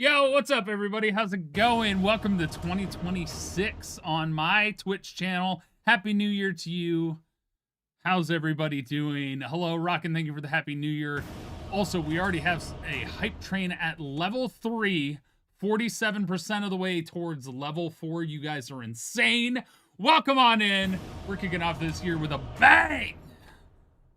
Yo, what's up, everybody? How's it going? Welcome to 2026 on my Twitch channel. Happy New Year to you. How's everybody doing? Hello, Rockin'. Thank you for the Happy New Year. Also, we already have a hype train at level 3, 47% of the way towards level 4. You guys are insane. Welcome on in. We're kicking off this year with a bang.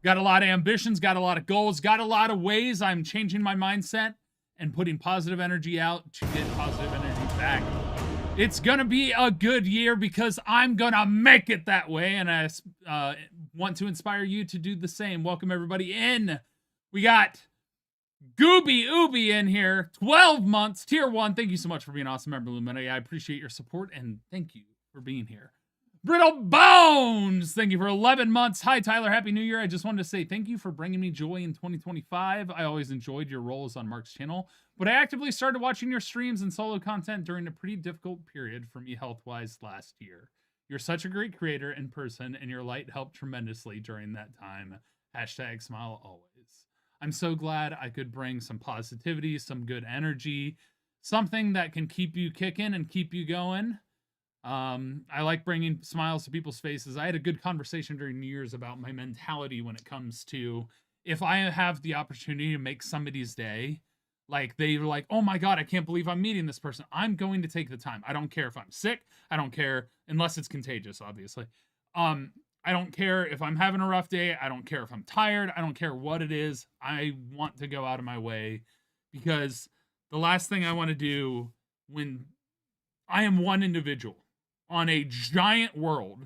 Got a lot of ambitions, got a lot of goals, got a lot of ways I'm changing my mindset and putting positive energy out to get positive energy back. It's gonna be a good year because I'm gonna make it that way, and I want to inspire you to do the same. Welcome everybody in. We got Gooby Ooby in here, 12 months, tier 1. Thank you so much for being awesome, member Luminati. I appreciate your support, and thank you for being here. Brittle Bones, thank you for 11 months. Hi, Tyler. Happy New Year. I just wanted to say thank you for bringing me joy in 2025. I always enjoyed your roles on Mark's channel, but I actively started watching your streams and solo content during a pretty difficult period for me health-wise last year. You're such a great creator in person, and your light helped tremendously during that time. Hashtag smile always. I'm so glad I could bring some positivity, some good energy, something that can keep you kicking and keep you going. I like bringing smiles to people's faces. I had a good conversation during New Year's about my mentality when it comes to if I have the opportunity to make somebody's day, like they were like, oh my God, I can't believe I'm meeting this person. I'm going to take the time. I don't care if I'm sick. I don't care unless it's contagious, obviously. I don't care if I'm having a rough day. I don't care if I'm tired. I don't care what it is. I want to go out of my way because the last thing I want to do when I am one individual on a giant world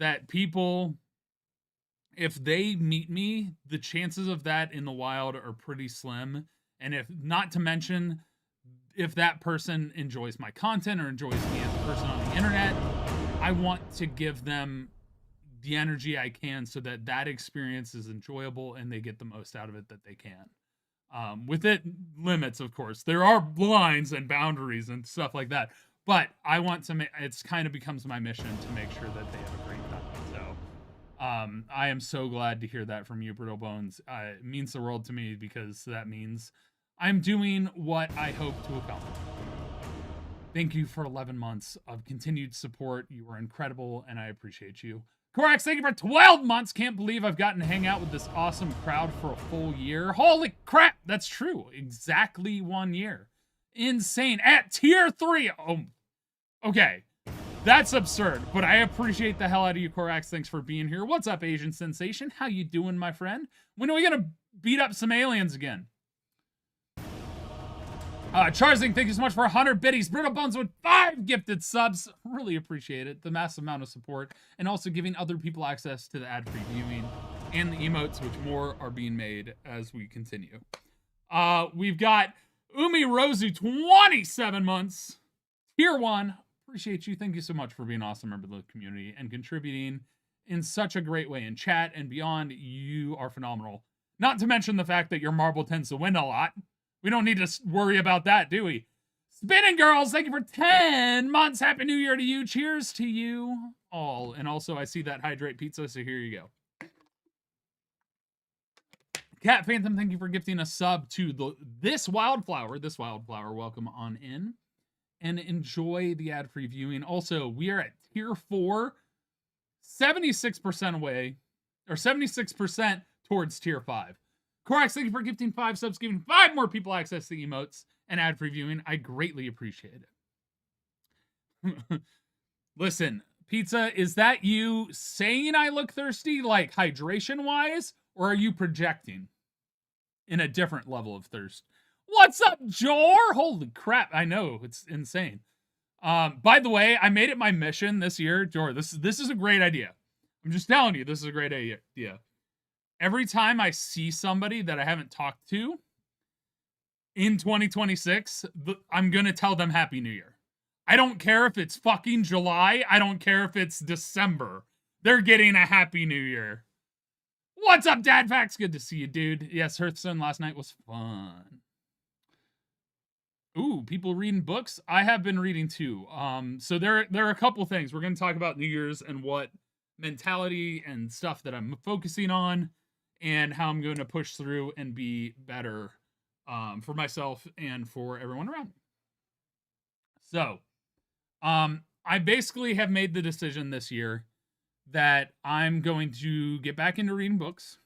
that people, if they meet me, the chances of that in the wild are pretty slim. And if not to mention, if that person enjoys my content or enjoys me as a person on the internet, I want to give them the energy I can so that that experience is enjoyable and they get the most out of it that they can. With it limits, of course. There are lines and boundaries and stuff like that. But I want to make, it's kind of becomes my mission to make sure that they have a great time. So I am so glad to hear that from you, Brittle Bones. It means the world to me because that means I'm doing what I hope to accomplish. Thank you for 11 months of continued support. You are incredible, and I appreciate you. Corax, thank you for 12 months. Can't believe I've gotten to hang out with this awesome crowd for a full year. Holy crap, that's true. Exactly 1 year. Insane. At tier 3. Oh, okay. That's absurd, but I appreciate the hell out of you, Corax. Thanks for being here. What's up, Asian Sensation? How you doing, my friend? When are we gonna beat up some aliens again? Charzing, thank you so much for 100 biddies. Brittle Bones with 5 gifted subs. Really appreciate it. The massive amount of support. And also giving other people access to the ad-free viewing and the emotes, which more are being made as we continue. We've got Umi Rosu, 27 months. Tier 1. Appreciate you. Thank you so much for being awesome member of the community and contributing in such a great way in chat and beyond. You are phenomenal. Not to mention the fact that your marble tends to win a lot. We don't need to worry about that, do we? Spinning Girls, thank you for 10 months. Happy New Year to you. Cheers to you all. And also, I see that Hydrate Pizza, so here you go. Cat Phantom, thank you for gifting a sub to this Wildflower. This Wildflower, welcome on in. And enjoy the ad-free viewing. Also, we are at tier 4, 76% away, or 76% towards tier 5. Corax, thank you for gifting 5 subs, giving 5 more people access to emotes and ad-free viewing. I greatly appreciate it. Listen, Pizza, is that you saying I look thirsty, like hydration-wise, or are you projecting in a different level of thirst? What's up, Jor? Holy crap, I know, it's insane. By the way, I made it my mission this year. Jor, this is a great idea. I'm just telling you, this is a great idea. Every time I see somebody that I haven't talked to in 2026, I'm going to tell them Happy New Year. I don't care if it's fucking July. I don't care if it's December. They're getting a Happy New Year. What's up, Dad Facts? Good to see you, dude. Yes, Hearthstone last night was fun. Ooh, people reading books? I have been reading too. So there are a couple things. We're going to talk about New Year's and what mentality and stuff that I'm focusing on and how I'm going to push through and be better for myself and for everyone around me. So, I basically have made the decision this year that I'm going to get back into reading books.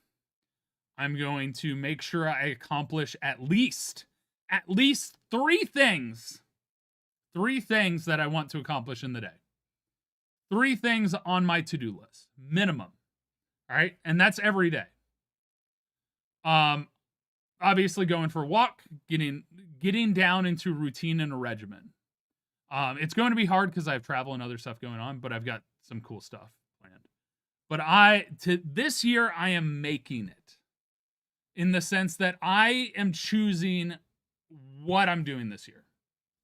I'm going to make sure I accomplish at least 3 things. 3 things that I want to accomplish in the day. 3 things on my to-do list, minimum. All right? And that's every day. Obviously going for a walk, getting down into routine and a regimen. It's going to be hard because I have travel and other stuff going on, but I've got some cool stuff planned. But this year I am making it, in the sense that I am choosing what I'm doing this year.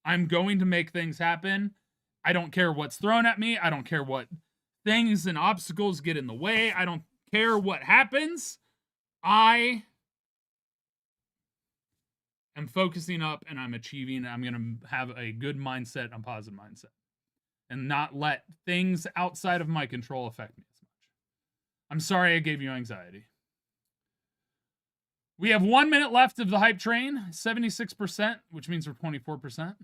I'm going to make things happen. I don't care what's thrown at me. I don't care what things and obstacles get in the way. I don't care what happens. I am focusing up and I'm achieving. I'm going to have a good mindset, a positive mindset, and not let things outside of my control affect me as much. I'm sorry I gave you anxiety. We have 1 minute left of the hype train, 76%, which means we're 24%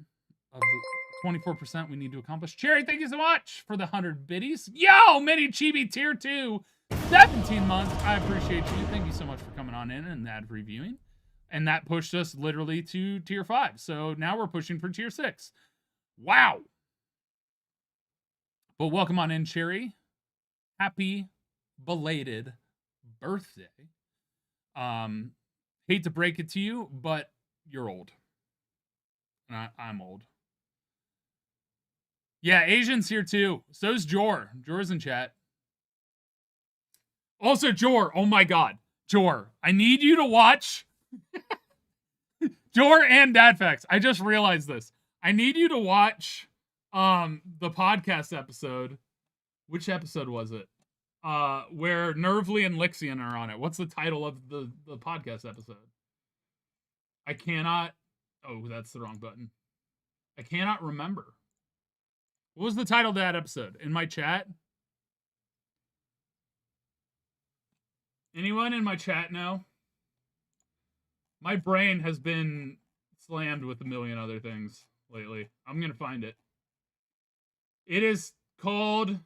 of the 24% we need to accomplish. Cherry, thank you so much for the 100 biddies. Yo, Mini Chibi tier 2, 17 months. I appreciate you. Thank you so much for coming on in and that reviewing. And that pushed us literally to tier 5. So now we're pushing for tier 6. Wow. But welcome on in, Cherry. Happy belated birthday. Hate to break it to you, but you're old. And I'm old. Yeah, Asian's here too. So's Jor. Jor's in chat. Also, Jor. Oh my god. Jor, I need you to watch. Jor and Dadfax. I just realized this. I need you to watch the podcast episode. Which episode was it? Where Nervly and Lixian are on it. What's the title of the podcast episode? I cannot... Oh, that's the wrong button. I cannot remember. What was the title of that episode? In my chat? Anyone in my chat know? My brain has been slammed with a million other things lately. I'm going to find it. It is called...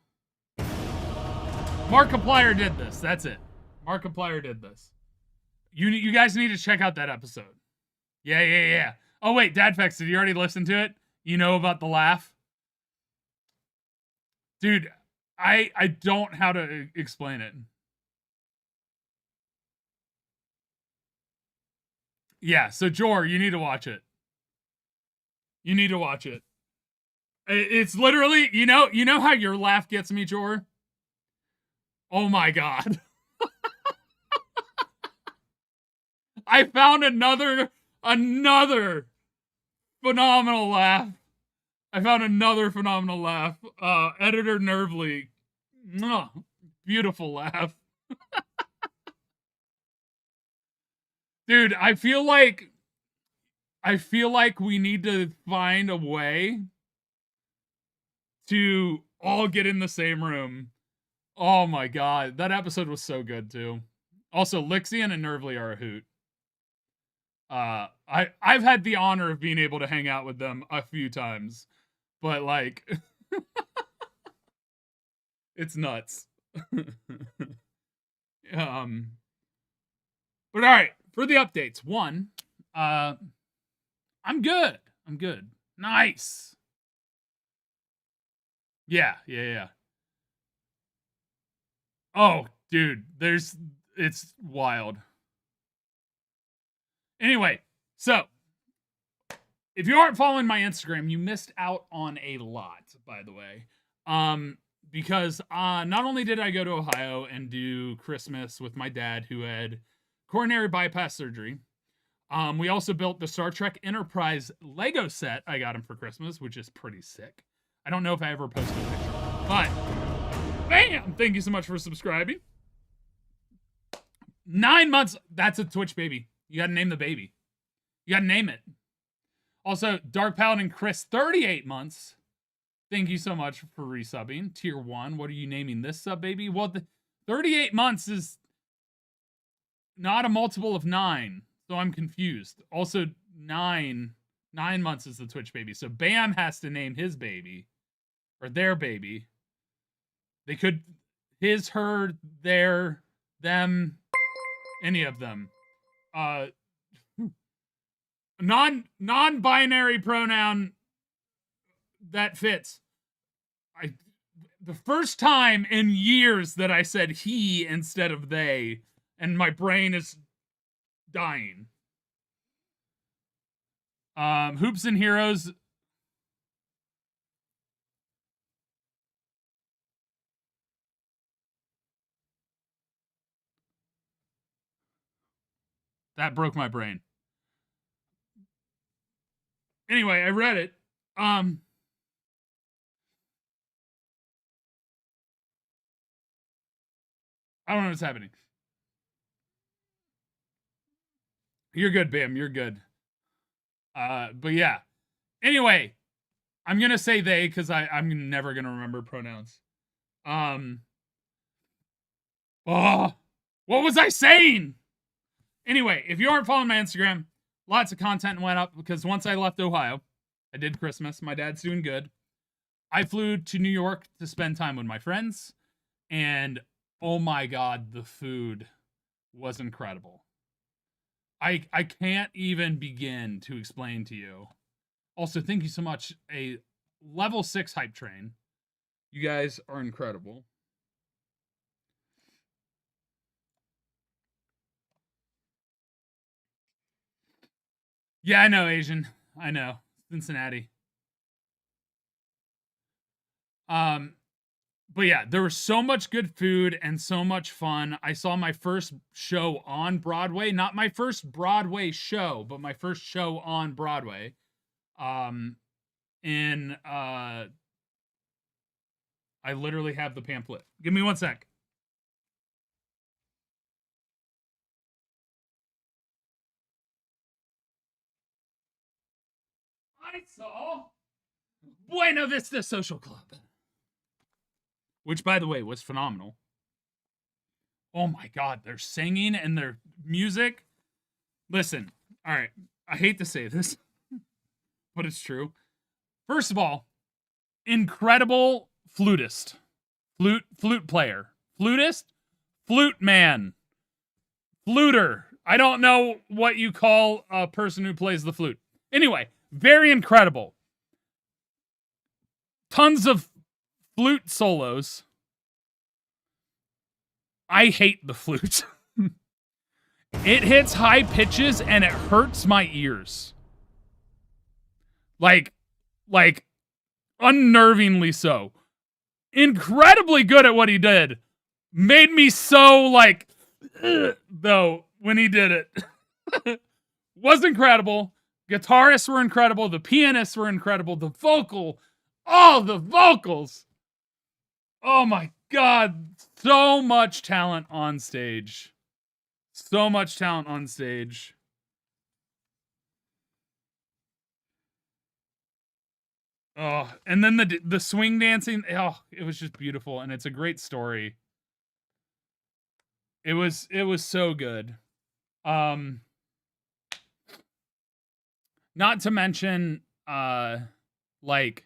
Markiplier did this. That's it. Markiplier did this. You guys need to check out that episode. Yeah. Oh, wait, Dadfax, did you already listen to it? You know about the laugh? Dude, I don't know how to explain it. Yeah, so Jor, you need to watch it. You need to watch it. It's literally, you know how your laugh gets me, Jor? Oh my god. I found another phenomenal laugh. Editor Nervly. Beautiful laugh. Dude, I feel like we need to find a way to all get in the same room. Oh my god, that episode was so good too. Also, Lixian and Nervly are a hoot. I've had the honor of being able to hang out with them a few times, but like, it's nuts. But all right, for the updates. 1, I'm good. Nice. Yeah. Oh, dude, it's wild. Anyway, so if you aren't following my Instagram, you missed out on a lot, by the way. Because not only did I go to Ohio and do Christmas with my dad, who had coronary bypass surgery, we also built the Star Trek Enterprise Lego set I got him for Christmas, which is pretty sick. I don't know if I ever posted a picture, but bam! Thank you so much for subscribing. 9 months. That's a Twitch baby. You gotta name the baby. You gotta name it. Also, Dark Paladin Chris, 38 months. Thank you so much for resubbing. Tier 1. What are you naming this sub, baby? Well, the 38 months is not a multiple of 9. So I'm confused. Also, 9 months is the Twitch baby. So Bam has to name his baby or their baby. They could his, her, their, them, any of them. Non-binary pronoun that fits. The first time in years that I said he instead of they, and my brain is dying. Hoops and Heroes. That broke my brain. Anyway, I read it. I don't know what's happening. You're good, Bam. You're good. But yeah. Anyway, I'm gonna say they because I'm never gonna remember pronouns. Oh, what was I saying? Anyway, if you aren't following my Instagram, lots of content went up because once I left Ohio, I did Christmas. My dad's doing good. I flew to New York to spend time with my friends, and oh my god, the food was incredible. I can't even begin to explain to you. Also, thank you so much. A level 6 hype train. You guys are incredible. Yeah, I know, Asian. I know. Cincinnati. But yeah, there was so much good food and so much fun. I saw my first show on Broadway, not my first Broadway show, but my first show on Broadway. I literally have the pamphlet. Give me 1 sec. I saw Buena Vista Social Club, which, by the way, was phenomenal. Oh my god, their singing and their music. Listen, all right, I hate to say this, but it's true. First of all, incredible flutist, flute player, flutist, flute man, fluter. I don't know what you call a person who plays the flute. Anyway, very incredible. Tons of flute solos. I hate the flute. It hits high pitches and it hurts my ears. Like unnervingly so. Incredibly good at what he did. Made me so like though when he did it. Was incredible. Guitarists were incredible. The pianists were incredible. The vocals. Oh my god. So much talent on stage. So much talent on stage. Oh, and then the swing dancing. Oh, it was just beautiful, and it's a great story. It was so good. Not to mention, like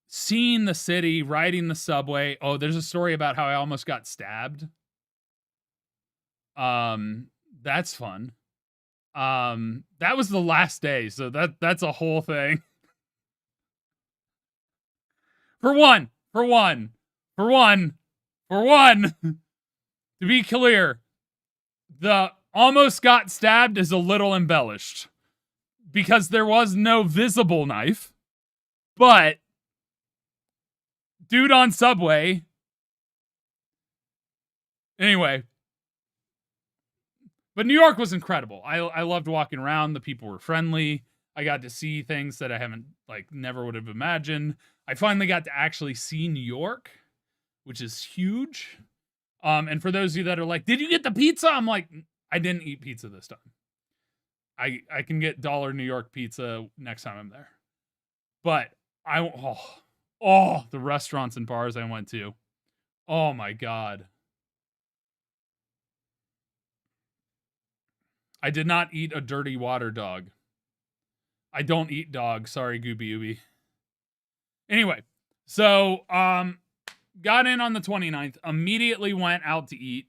seeing the city, riding the subway. Oh, there's a story about how I almost got stabbed. That's fun. That was the last day, so that's a whole thing. For one, to be clear, the almost got stabbed is a little embellished because there was no visible knife, but dude on subway. Anyway, but New York was incredible. I loved walking around. The people were friendly. I got to see things that I haven't never would have imagined. I finally got to actually see New York, which is huge. And for those of you that are like, did you get the pizza? I'm like, I didn't eat pizza this time. I can get $1 New York pizza next time I'm there. But the restaurants and bars I went to. Oh my god. I did not eat a dirty water dog. I don't eat dogs. Sorry, Gooby Ooby. Anyway, so got in on the 29th. Immediately went out to eat.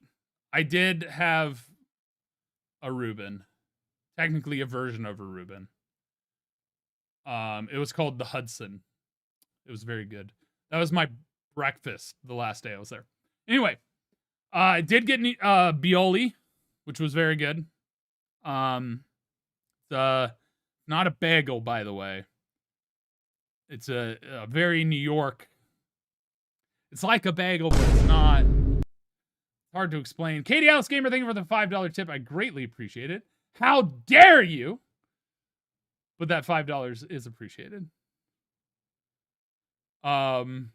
I did have a Reuben. Technically a version of a Reuben. It was called the Hudson. It was very good. That was my breakfast the last day I was there. Anyway, I did get Bioli, which was very good. Not a bagel, by the way. It's a very New York. It's like a bagel, but it's not. Hard to explain. Katie Alice Gamer, thank you for the $5 tip. I greatly appreciate it. How dare you? But that $5 is appreciated. No,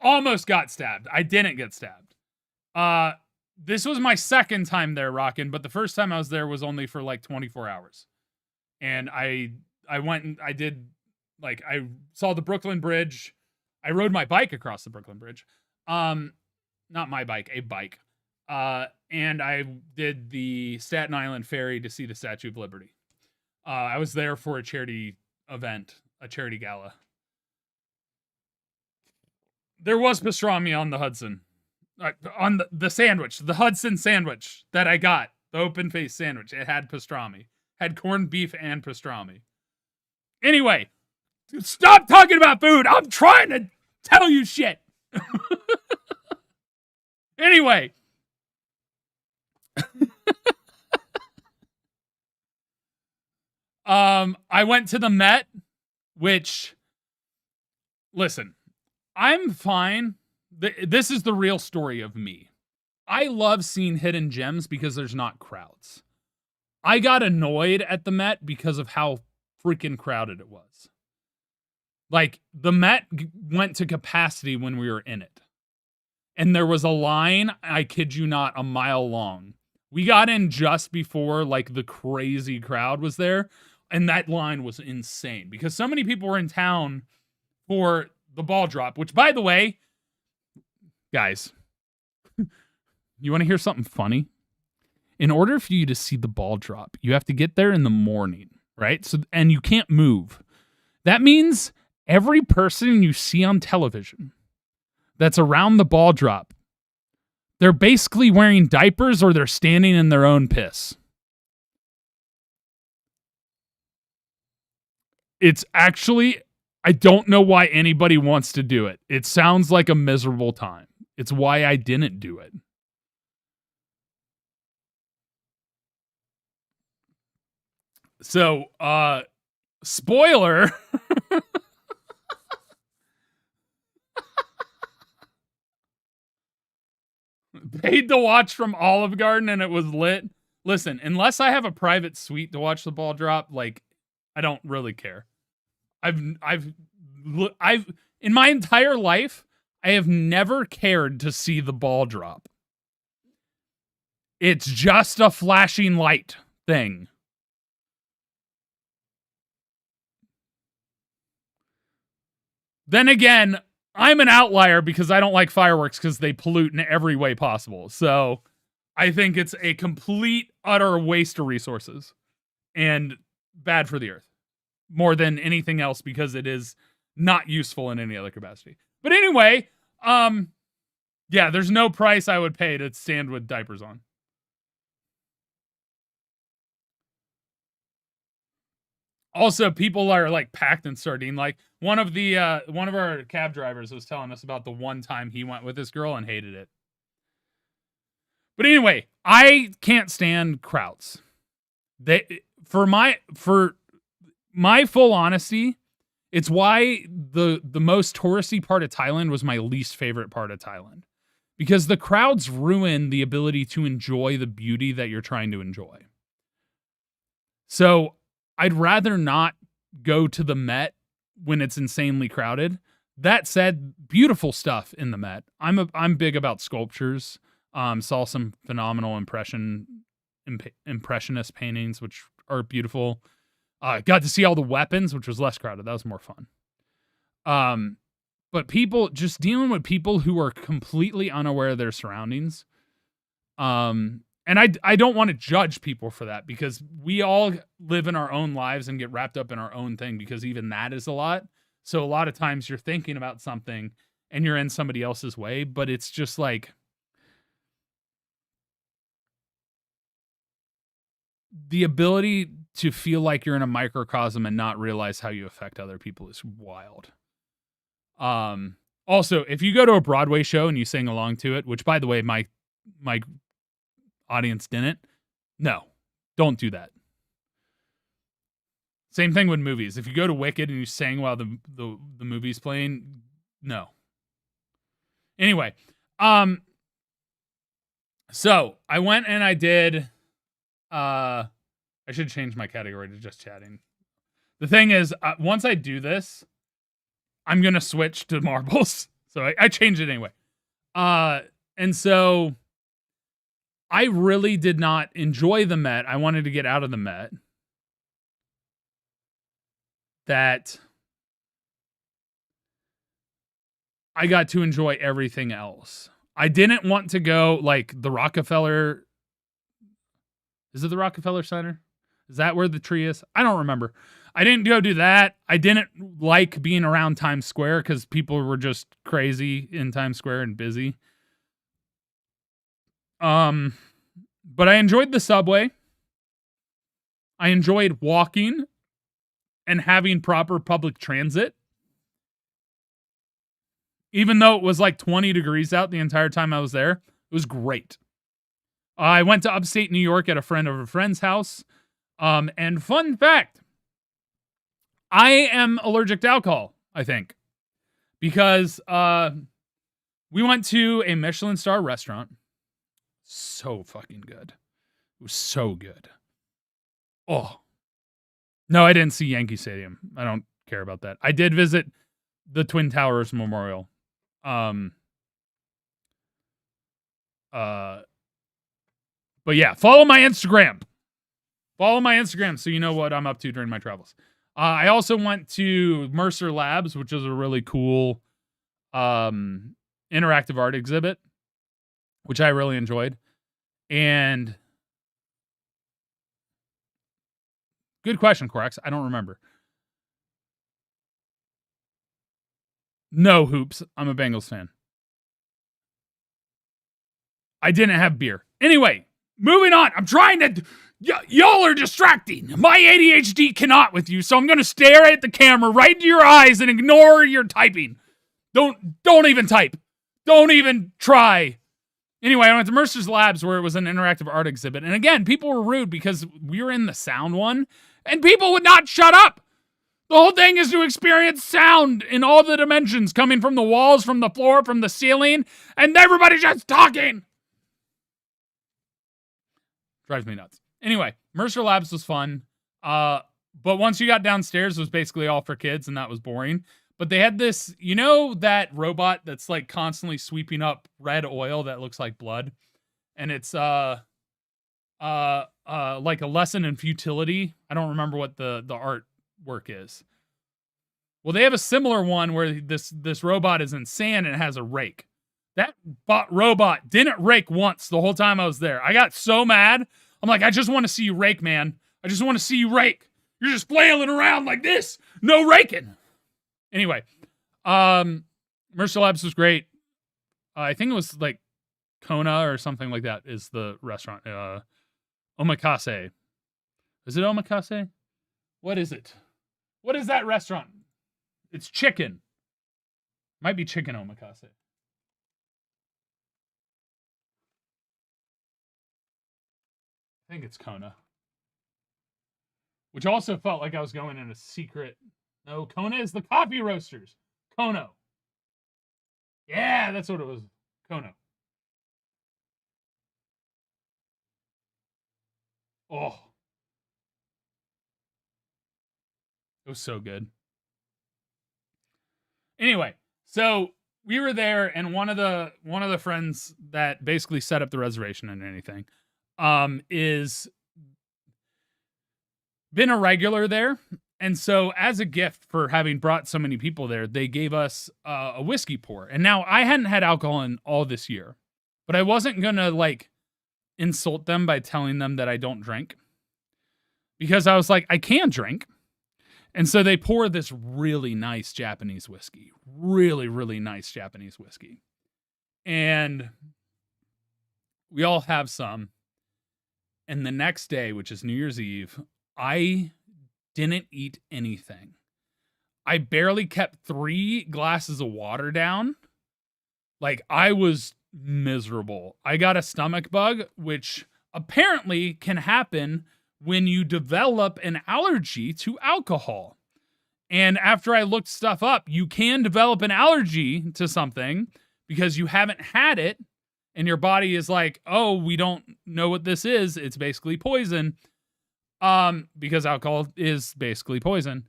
almost got stabbed. I didn't get stabbed. This was my second time there, rockin', but the first time I was there was only for like 24 hours. And I went and I did, like, I saw the Brooklyn Bridge. I rode my bike across the Brooklyn Bridge. Not my bike, a bike. And I did the Staten Island Ferry to see the Statue of Liberty. I was there for a charity event, a charity gala. There was pastrami on the Hudson. On the sandwich, the Hudson sandwich that I got, the open-faced sandwich. It had pastrami. Had corned beef and pastrami. Anyway, stop talking about food. I'm trying to tell you shit. Anyway. I went to the Met, which, listen, I'm fine. This is the real story of me. I love seeing hidden gems because there's not crowds. I got annoyed at the Met because of how freaking crowded it was. Like, the Met went to capacity when we were in it. And there was a line, I kid you not, a mile long. We got in just before, like, the crazy crowd was there. And that line was insane because so many people were in town for the ball drop, which, by the way, guys, you want to hear something funny? In order for you to see the ball drop, you have to get there in the morning, right? So, and you can't move. That means every person you see on television that's around the ball drop, they're basically wearing diapers or they're standing in their own piss. It's actually, I don't know why anybody wants to do it. It sounds like a miserable time. It's why I didn't do it. So, spoiler. Paid to watch from Olive Garden and it was lit. Listen, unless I have a private suite to watch the ball drop, like, I don't really care. I've in my entire life, I have never cared to see the ball drop. It's just a flashing light thing. Then again, I'm an outlier because I don't like fireworks because they pollute in every way possible. So I think it's a complete, utter waste of resources and bad for the earth more than anything else because it is not useful in any other capacity. But anyway, yeah, there's no price I would pay to stand with diapers on. Also, people are like packed in sardine. Like one of our cab drivers was telling us about the one time he went with this girl and hated it. But anyway, I can't stand crowds. For my full honesty, it's why the most touristy part of Thailand was my least favorite part of Thailand. Because the crowds ruin the ability to enjoy the beauty that you're trying to enjoy. So I'd rather not go to the Met when it's insanely crowded. That said, beautiful stuff in the Met. I'm big about sculptures. Saw some phenomenal impressionist paintings, which are beautiful. Got to see all the weapons, which was less crowded. That was more fun. But people, just dealing with people who are completely unaware of their surroundings And I don't want to judge people for that, because we all live in our own lives and get wrapped up in our own thing, because even that is a lot. So a lot of times you're thinking about something and you're in somebody else's way, but it's just like, the ability to feel like you're in a microcosm and not realize how you affect other people is wild. Also, if you go to a Broadway show and you sing along to it, which by the way, my audience didn't, no, don't do that. Same thing with movies. If you go to Wicked and you sing while the movie's playing, no. Anyway, so I went and I did, I should change my category to just chatting. The thing is, once I do this, I'm going to switch to marbles. So I changed it anyway. And so I really did not enjoy the Met. I wanted to get out of the Met. That I got to enjoy everything else. I didn't want to go like the Rockefeller. Is it the Rockefeller Center? Is that where the tree is? I don't remember. I didn't go do that. I didn't like being around Times Square because people were just crazy in Times Square and busy. But I enjoyed the subway. I enjoyed walking and having proper public transit. Even though it was like 20 degrees out the entire time I was there, it was great. I went to upstate New York at a friend of a friend's house. And fun fact, I am allergic to alcohol, I think. Because we went to a Michelin star restaurant. So fucking good. It was so good. Oh. No, I didn't see Yankee Stadium. I don't care about that. I did visit the Twin Towers Memorial. But yeah, follow my Instagram. Follow my Instagram so you know what I'm up to during my travels. I also went to Mercer Labs, which is a really cool interactive art exhibit, which I really enjoyed. And good question, Quarks. I don't remember. No, Hoops. I'm a Bengals fan. I didn't have beer. Anyway, moving on. I'm trying to... y'all are distracting. My ADHD cannot with you, so I'm going to stare at the camera right into your eyes and ignore your typing. Don't even type. Don't even try. Anyway, I went to Mercer's Labs where it was an interactive art exhibit. And again, people were rude because we were in the sound one, and people would not shut up. The whole thing is to experience sound in all the dimensions, coming from the walls, from the floor, from the ceiling, and everybody's just talking. Drives me nuts. Anyway, Mercer Labs was fun. But once you got downstairs, it was basically all for kids, and that was boring. But they had this, you know, that robot that's like constantly sweeping up red oil that looks like blood, and it's like a lesson in futility. I don't remember what the artwork is. Well, they have a similar one where this robot is in sand and it has a rake. That robot didn't rake once the whole time I was there. I got so mad. I'm like, I just want to see you rake, man. I just want to see you rake. You're just flailing around like this. No raking. Anyway, Mercer Labs was great. I think it was like Kona or something like that is the restaurant. Omakase. Is it Omakase? What is it? What is that restaurant? It's chicken. Might be chicken omakase. I think it's Kona. Which also felt like I was going in a secret. No, Kona is the coffee roasters. Kono. Yeah, that's what it was. Kono. Oh. It was so good. Anyway, so we were there, and one of the friends that basically set up the reservation and anything is been a regular there. And so as a gift for having brought so many people there, they gave us a whiskey pour. And now I hadn't had alcohol in all this year, but I wasn't going to like insult them by telling them that I don't drink, because I was like, I can drink. And so they pour this really nice Japanese whiskey, really, really nice Japanese whiskey. And we all have some. And the next day, which is New Year's Eve, I didn't eat anything. I barely kept 3 glasses of water down. Like, I was miserable. I got a stomach bug, which apparently can happen when you develop an allergy to alcohol. And after I looked stuff up, you can develop an allergy to something because you haven't had it, and your body is like, oh, we don't know what this is. It's basically poison. Because alcohol is basically poison.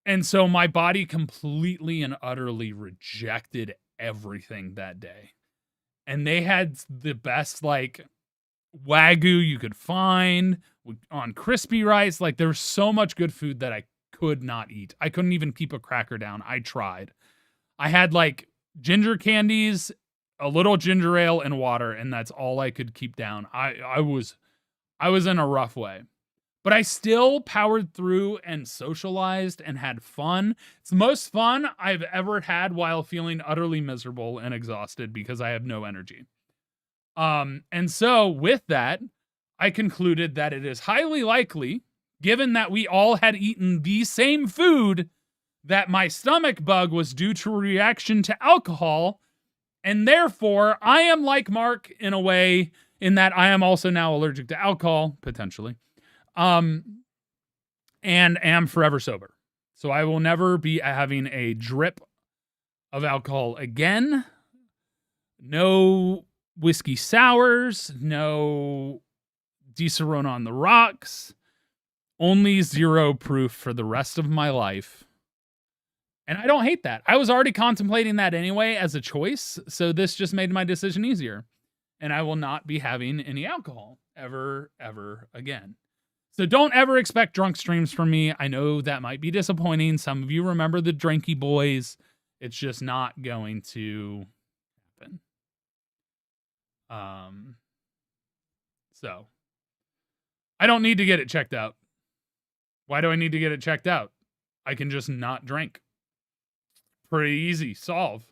And so my body completely and utterly rejected everything that day. And they had the best, like, Wagyu you could find on crispy rice. Like, there was so much good food that I could not eat. I couldn't even keep a cracker down. I tried. I had, like, ginger candies, a little ginger ale, and water, and that's all I could keep down. I was in a rough way. But I still powered through and socialized and had fun. It's the most fun I've ever had while feeling utterly miserable and exhausted because I have no energy. And so with that, I concluded that it is highly likely, given that we all had eaten the same food, that my stomach bug was due to a reaction to alcohol. And therefore, I am like Mark in a way, in that I am also now allergic to alcohol, potentially. And am forever sober. So I will never be having a drip of alcohol again. No whiskey sours, no Disaronno on the rocks, only 0 proof for the rest of my life. And I don't hate that. I was already contemplating that anyway as a choice, so this just made my decision easier. And I will not be having any alcohol ever again. So don't ever expect drunk streams from me. I know that might be disappointing. Some of you remember the Drinky Boys. It's just not going to happen. So I don't need to get it checked out. Why do I need to get it checked out? I can just not drink. Pretty easy. Solve.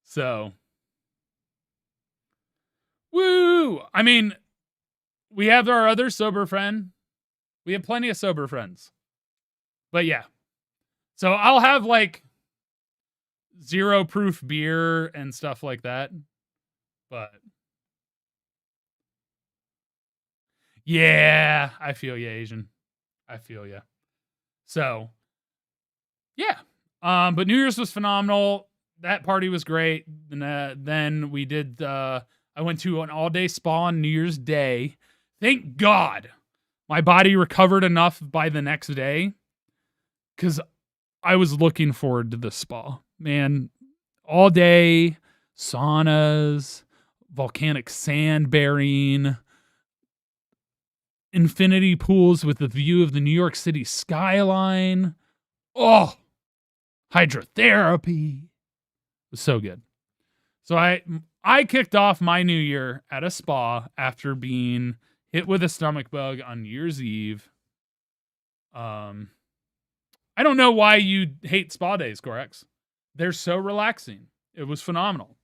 So, woo! I mean, we have our other sober friend. We have plenty of sober friends. But yeah. So I'll have, like, 0 proof beer and stuff like that. But yeah, I feel you, Asian. I feel you. So, yeah. But New Year's was phenomenal. That party was great. And then we did, I went to an all-day spa on New Year's Day. Thank God my body recovered enough by the next day, because I was looking forward to the spa. Man, all day, saunas, volcanic sand bearing, infinity pools with the view of the New York City skyline. Oh, hydrotherapy. It was so good. So I kicked off my new year at a spa after being hit with a stomach bug on New Year's Eve. I don't know why you hate spa days, Gorex. They're so relaxing. It was phenomenal.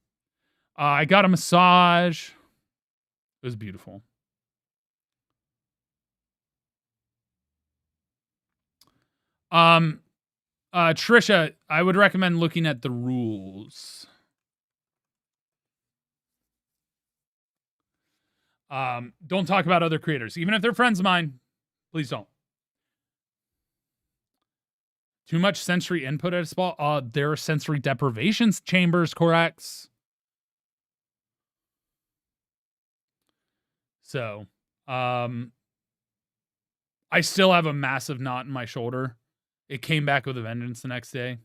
I got a massage. It was beautiful. Trisha, I would recommend looking at the rules. Don't talk about other creators. Even if they're friends of mine, please don't. Too much sensory input at a spa? There are sensory deprivation chambers, correct? So, I still have a massive knot in my shoulder. It came back with a vengeance the next day.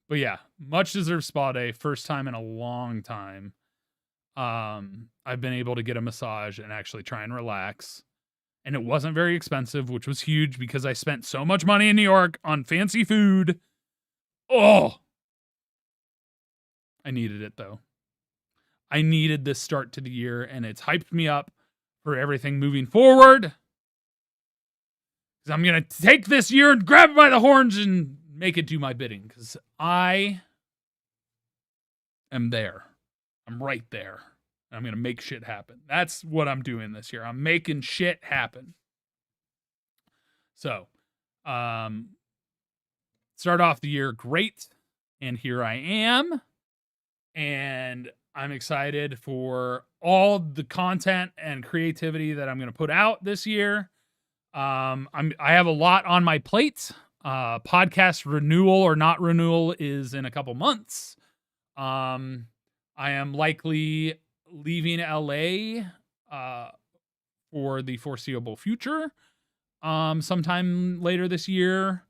But yeah, much deserved spa day. First time in a long time. I've been able to get a massage and actually try and relax. And it wasn't very expensive, which was huge because I spent so much money in New York on fancy food. Oh! I needed it, though. I needed this start to the year, and it's hyped me up for everything moving forward. Because I'm going to take this year and grab it by the horns and make it do my bidding. Because I am there. I'm right there. I'm going to make shit happen. That's what I'm doing this year. I'm making shit happen. So, start off the year great. And here I am. And I'm excited for all the content and creativity that I'm going to put out this year. I have a lot on my plate. Podcast renewal or not renewal is in a couple months. I am likely leaving LA for the foreseeable future. Sometime later this year.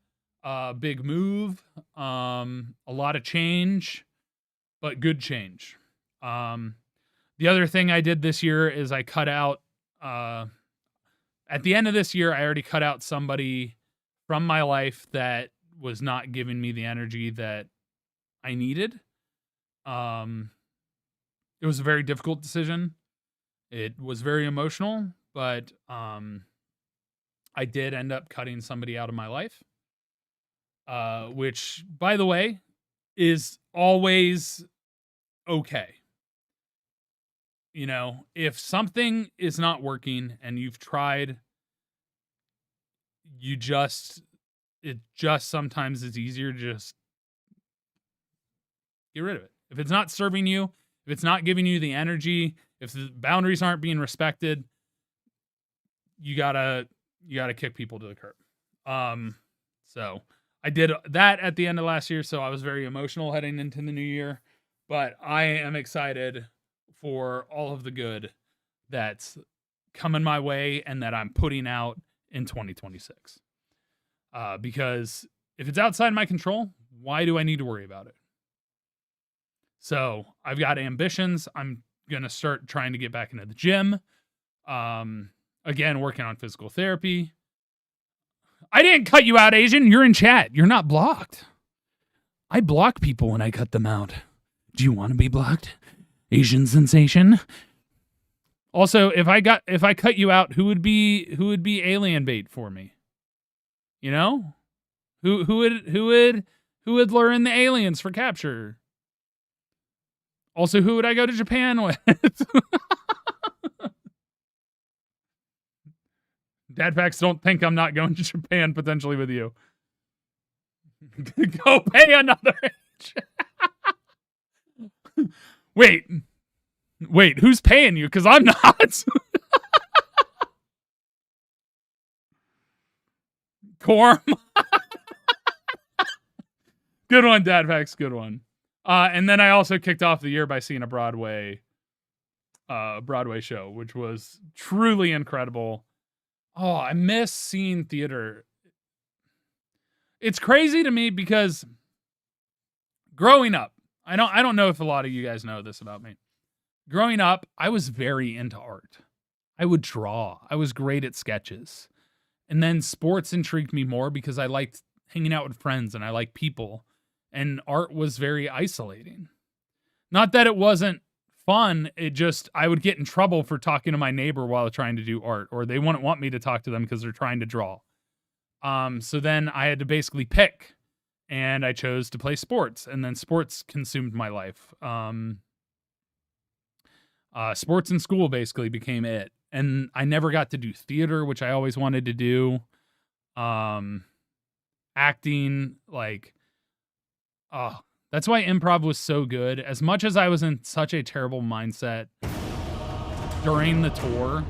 Big move. A lot of change, but good change. The other thing I did this year is I cut out, at the end of this year, I already cut out somebody from my life that was not giving me the energy that I needed. It was a very difficult decision. It was very emotional, but I did end up cutting somebody out of my life. Which, by the way, is always okay. You know, if something is not working and you've tried, it just sometimes is easier to just get rid of it. If it's not serving you, if it's not giving you the energy, if the boundaries aren't being respected, you gotta kick people to the curb. So I did that at the end of last year, so I was very emotional heading into the new year. But I am excited for all of the good that's coming my way and that I'm putting out in 2026. Because if it's outside my control, why do I need to worry about it? So I've got ambitions. I'm going to start trying to get back into the gym. Again, working on physical therapy. I didn't cut you out, Asian. You're in chat. You're not blocked. I block people when I cut them out. Do you want to be blocked? Asian sensation? Also, if I cut you out, who would be alien bait for me? You know? Who would lure in the aliens for capture? Also, who would I go to Japan with? Dadpacks don't think I'm not going to Japan potentially with you. Go pay another age. Wait, who's paying you? Because I'm not. Corm. Good one, Dadpacks. Good one. And then I also kicked off the year by seeing a Broadway show, which was truly incredible. Oh, I miss seeing theater. It's crazy to me because growing up, I don't know if a lot of you guys know this about me. Growing up, I was very into art. I would draw. I was great at sketches. And then sports intrigued me more because I liked hanging out with friends and I liked people. And art was very isolating. Not that it wasn't fun, I would get in trouble for talking to my neighbor while trying to do art, or they wouldn't want me to talk to them because they're trying to draw. So then I had to basically pick, and I chose to play sports, and then sports consumed my life. Sports in school basically became it, and I never got to do theater, which I always wanted to do. Acting, that's why improv was so good. As much as I was in such a terrible mindset during the tour,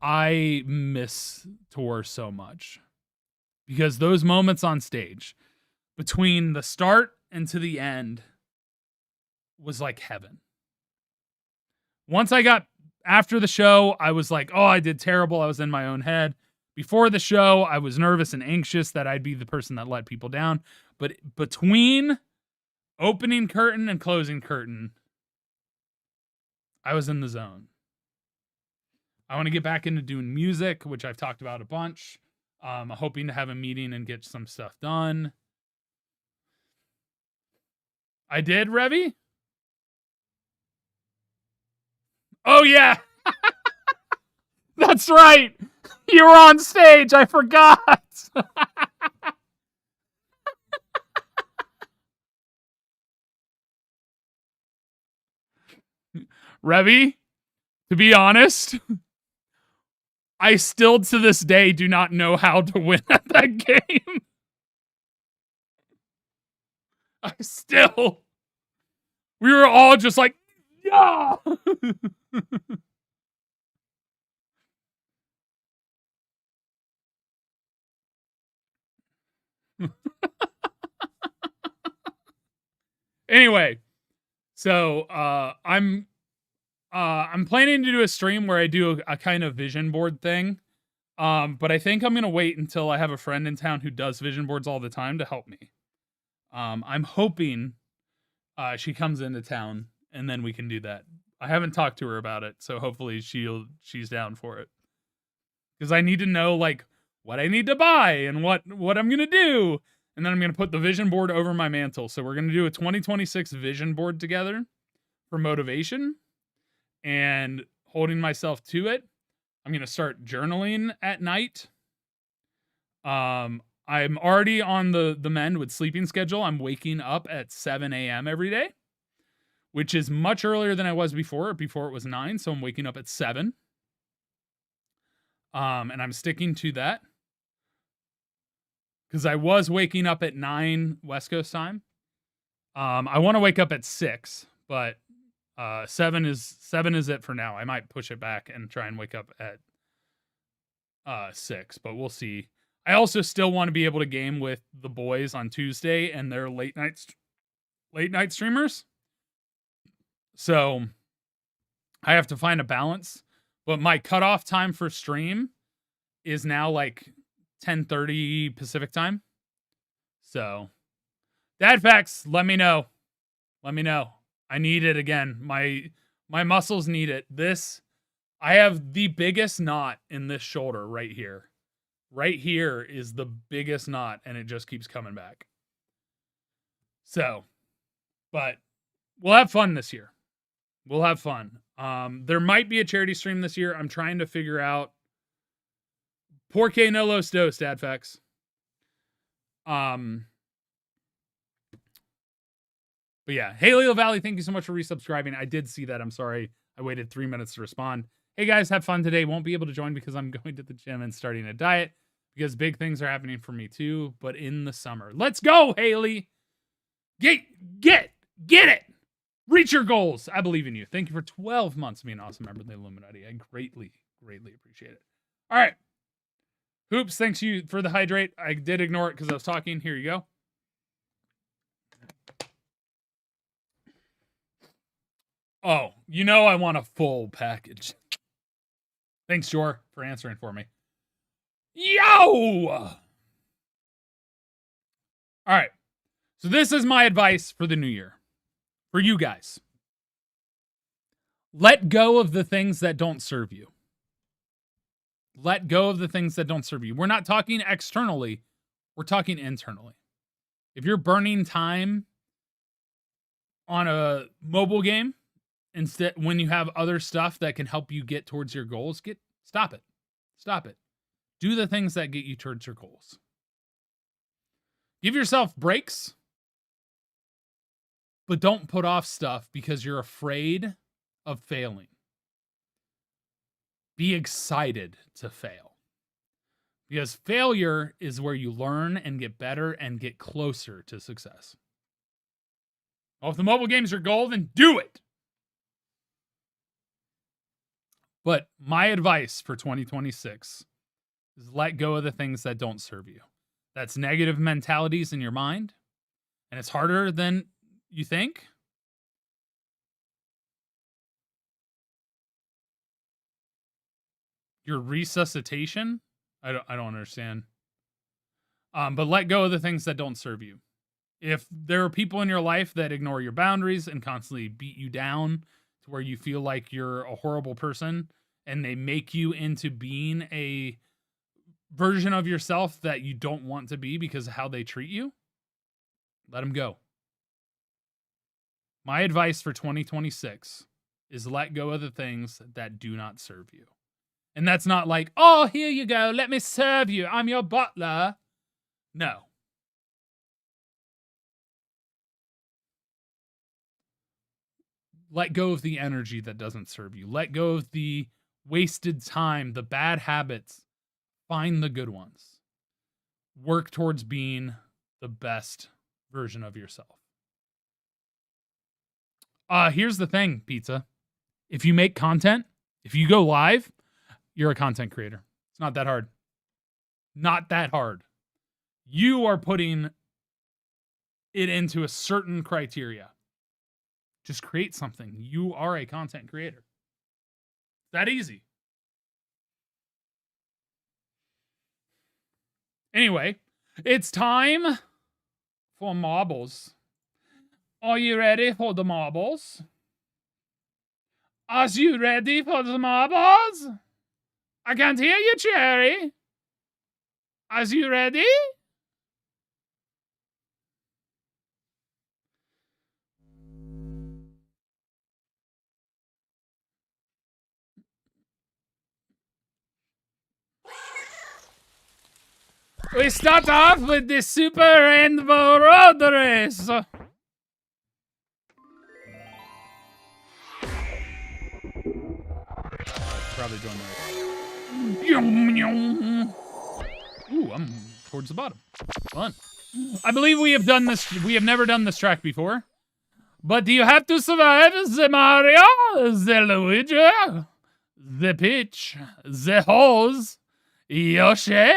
I miss tour so much. Because those moments on stage, between the start and to the end, was like heaven. Once I got after the show, I was like, oh, I did terrible. I was in my own head. Before the show, I was nervous and anxious that I'd be the person that let people down. But between opening curtain and closing curtain, I was in the zone. I want to get back into doing music, which I've talked about a bunch. I'm hoping to have a meeting and get some stuff done. I did, Revy? Oh, yeah. That's right. You were on stage. I forgot. Revy, to be honest, I still to this day do not know how to win at that game. We were all just like, yeah. Anyway, so I'm planning to do a stream where I do a kind of vision board thing. But I think I'm gonna wait until I have a friend in town who does vision boards all the time to help me. I'm hoping she comes into town and then we can do that. I haven't talked to her about it, so hopefully she's down for it. Because I need to know like what I need to buy and what I'm gonna do. And then I'm gonna put the vision board over my mantle. So we're gonna do a 2026 vision board together for motivation and holding myself to it. I'm gonna start journaling at night. I'm already on the mend with sleeping schedule. I'm waking up at 7 a.m. every day, which is much earlier than I was before. Before it was 9, so I'm waking up at 7. And I'm sticking to that because I was waking up at 9 West Coast time. I want to wake up at 6, but 7 is it for now. I might push it back and try and wake up at 6, but we'll see. I also still want to be able to game with the boys on Tuesday and their late night streamers. So I have to find a balance, but my cutoff time for stream is now like 10:30 Pacific time. So Dad Facts, let me know. I need it again. My muscles need it. I have the biggest knot in this shoulder right here. Right here is the biggest knot, and it just keeps coming back. So, but we'll have fun this year. We'll have fun. There might be a charity stream this year. I'm trying to figure out. Porque no los dos, Dad Facts. But yeah, hey Leo Valley, thank you so much for resubscribing. I did see that. I'm sorry I waited 3 minutes to respond. Hey guys, have fun today. Won't be able to join because I'm going to the gym and starting a diet because big things are happening for me too, but in the summer. Let's go, Haley. Get it. Reach your goals. I believe in you. Thank you for 12 months being an awesome member of the Illuminati. I greatly appreciate it. All right. Hoops, thanks you for the hydrate. I did ignore it because I was talking. Here you go. Oh, you know I want a full package. Thanks, Jor, for answering for me. Yo! All right. So this is my advice for the new year. For you guys. Let go of the things that don't serve you. Let go of the things that don't serve you. We're not talking externally. We're talking internally. If you're burning time on a mobile game, instead, when you have other stuff that can help you get towards your goals, stop it. Do the things that get you towards your goals. Give yourself breaks, but don't put off stuff because you're afraid of failing. Be excited to fail. Because failure is where you learn and get better and get closer to success. Well, if the mobile game's your goal, then do it. But my advice for 2026 is let go of the things that don't serve you. That's negative mentalities in your mind. And it's harder than you think. Your resuscitation? I don't understand. But let go of the things that don't serve you. If there are people in your life that ignore your boundaries and constantly beat you down to where you feel like you're a horrible person and they make you into being a version of yourself that you don't want to be because of how they treat you, let them go. My advice for 2026 is let go of the things that do not serve you. And that's not like, oh, here you go, let me serve you, I'm your butler. No. Let go of the energy that doesn't serve you. Let go of the wasted time, the bad habits. Find the good ones. Work towards being the best version of yourself. Here's the thing, Pizza. If you make content, if you go live, you're a content creator. It's not that hard. Not that hard. You are putting it into a certain criteria. Just create something. You are a content creator. That easy. Anyway, it's time for marbles. Are you ready for the marbles? Are you ready for the marbles? I can't hear you, Cherry. Are you ready? We start off with the Super Rainbow Road Race. Probably doing that. Ooh, I'm towards the bottom. Fun. I believe we have done this. We have never done this track before. But do you have to survive the Mario, the Luigi, the Peach, the Hose, Yoshi,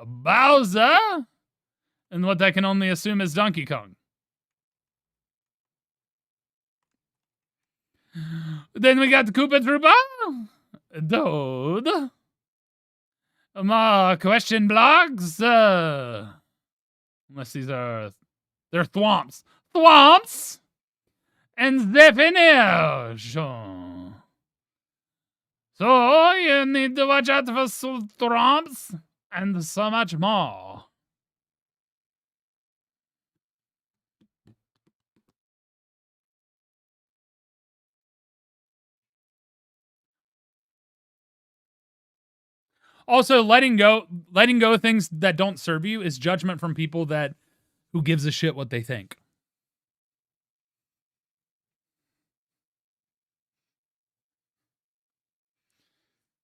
Bowser, and what I can only assume is Donkey Kong? Then we got Koopa Troopa, Toad, more question blogs, unless these are, they're Thwomps. Thwomps! And the finish. So you need to watch out for Thwomps and so much more. Also, letting go of things that don't serve you is judgment from people who gives a shit what they think.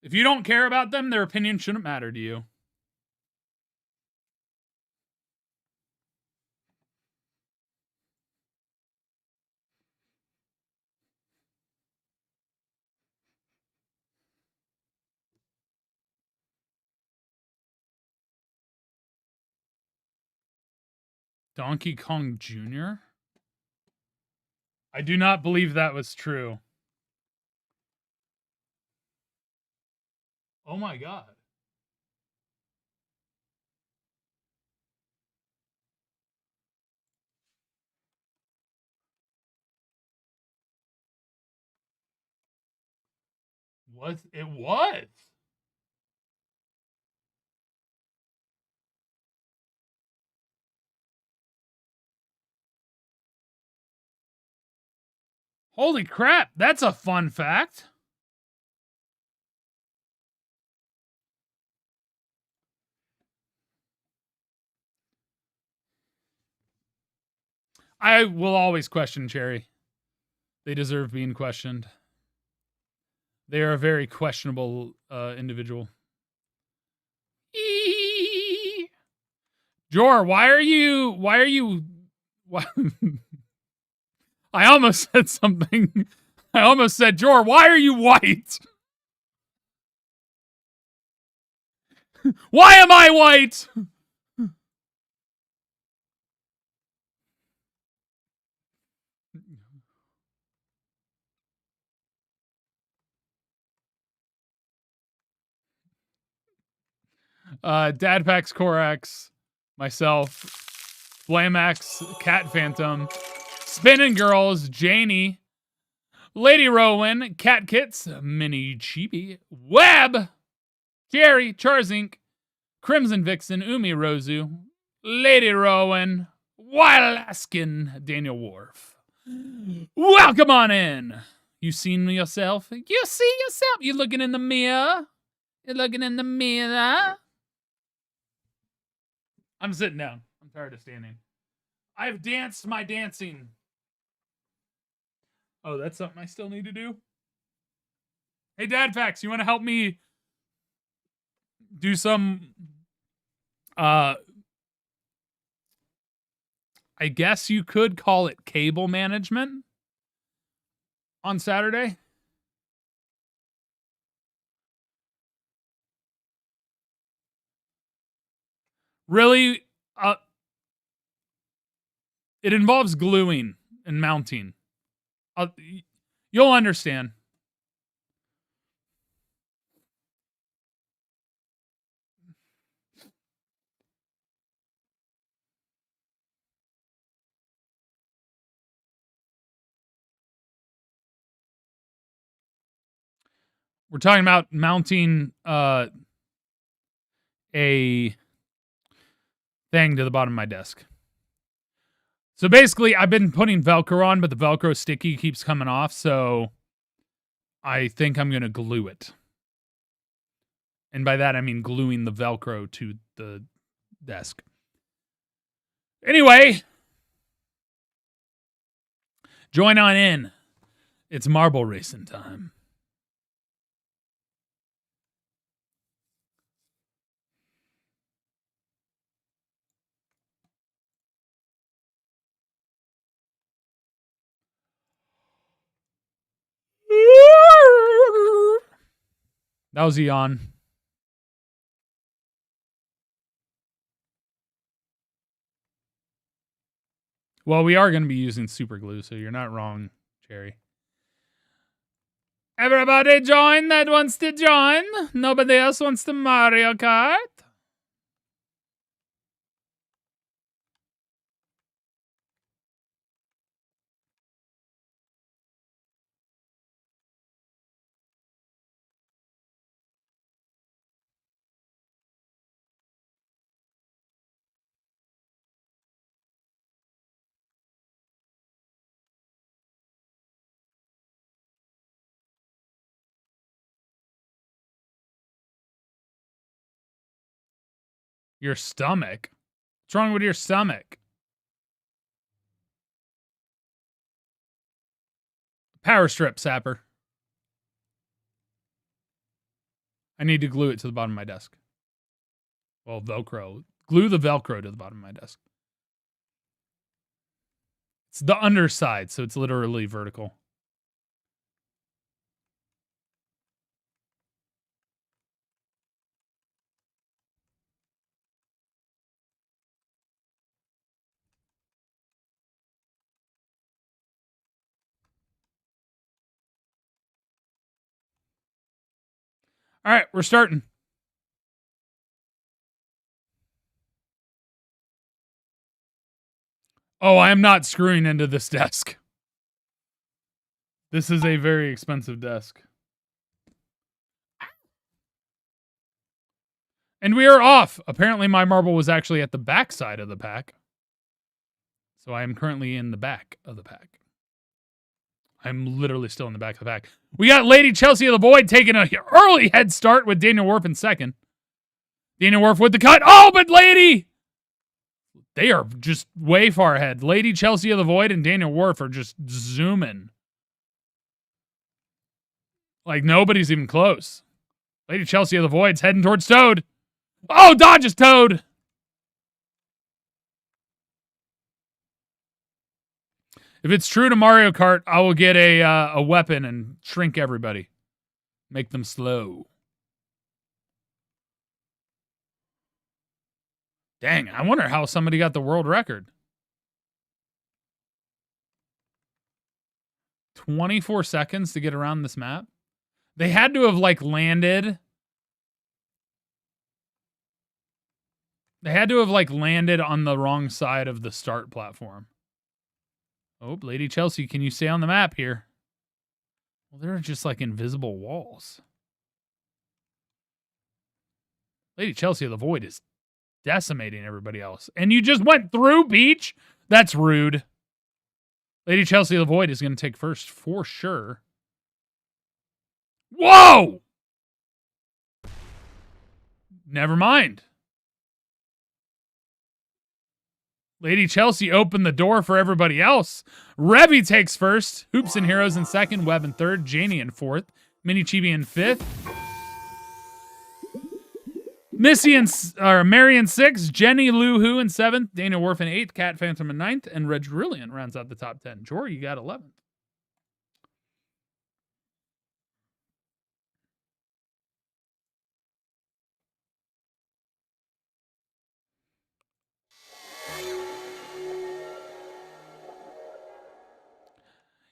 If you don't care about them, their opinion shouldn't matter to you. Donkey Kong Jr.? I do not believe that was true. Oh my god. It was? Holy crap, that's a fun fact. I will always question Cherry. They deserve being questioned. They are a very questionable individual. Jor, why are you I almost said something. I almost said, Jor, why are you white? Why am I white? Dadpax Corax, myself, Flamax, Cat Phantom, Spinning Girls, Janie, Lady Rowan, Cat Kits, Mini Chibi, Web, Jerry, Charzink, Crimson Vixen, Umi Rozu, Lady Rowan, Wild Askin, Daniel Wharf, Welcome on in. You seen yourself? You see yourself? You looking in the mirror? You're looking in the mirror? I'm sitting down. I'm tired of standing. I've danced my dancing. Oh, that's something I still need to do? Hey, Dadfax, you want to help me do some, I guess you could call it cable management on Saturday? Really, it involves gluing and mounting. You'll understand. We're talking about mounting a thing to the bottom of my desk. So basically, I've been putting Velcro on, but the Velcro sticky keeps coming off, so I think I'm going to glue it. And by that, I mean gluing the Velcro to the desk. Anyway, join on in. It's marble racing time. That was Eon. Well, we are going to be using super glue, so you're not wrong, Cherry. Everybody join that wants to join. Nobody else wants to Mario Kart. Your stomach? What's wrong with your stomach? Power strip, Sapper. I need to glue it to the bottom of my desk. Well, Velcro. Glue the Velcro to the bottom of my desk. It's the underside, so it's literally vertical. All right, we're starting. Oh, I am not screwing into this desk. This is a very expensive desk. And we are off. Apparently my marble was actually at the back side of the pack. So I am currently in the back of the pack. I'm literally still in the back of the pack. We got Lady Chelsea of the Void taking an early head start with Daniel Worf in second. Daniel Worf with the cut. Oh, but Lady! They are just way far ahead. Lady Chelsea of the Void and Daniel Worf are just zooming. Like nobody's even close. Lady Chelsea of the Void's heading towards Toad. Oh, dodges Toad! If it's true to Mario Kart, I will get a weapon and shrink everybody. Make them slow. Dang, I wonder how somebody got the world record. 24 seconds to get around this map. They had to have like landed. They had to have like landed on the wrong side of the start platform. Oh, Lady Chelsea, can you stay on the map here? Well, there are just like invisible walls. Lady Chelsea of the Void is decimating everybody else. And you just went through, Peach? That's rude. Lady Chelsea Lavoid is going to take first for sure. Whoa! Never mind. Lady Chelsea opened the door for everybody else. Revy takes first. Hoops and Heroes in second. Webb in third. Janie in fourth. Mini Chibi in fifth. Mary in sixth. Jenny Lou Who in seventh. Daniel Worf in eighth. Cat Phantom in ninth. And Reg Rillian rounds out the top 10. Jor, you got 11th.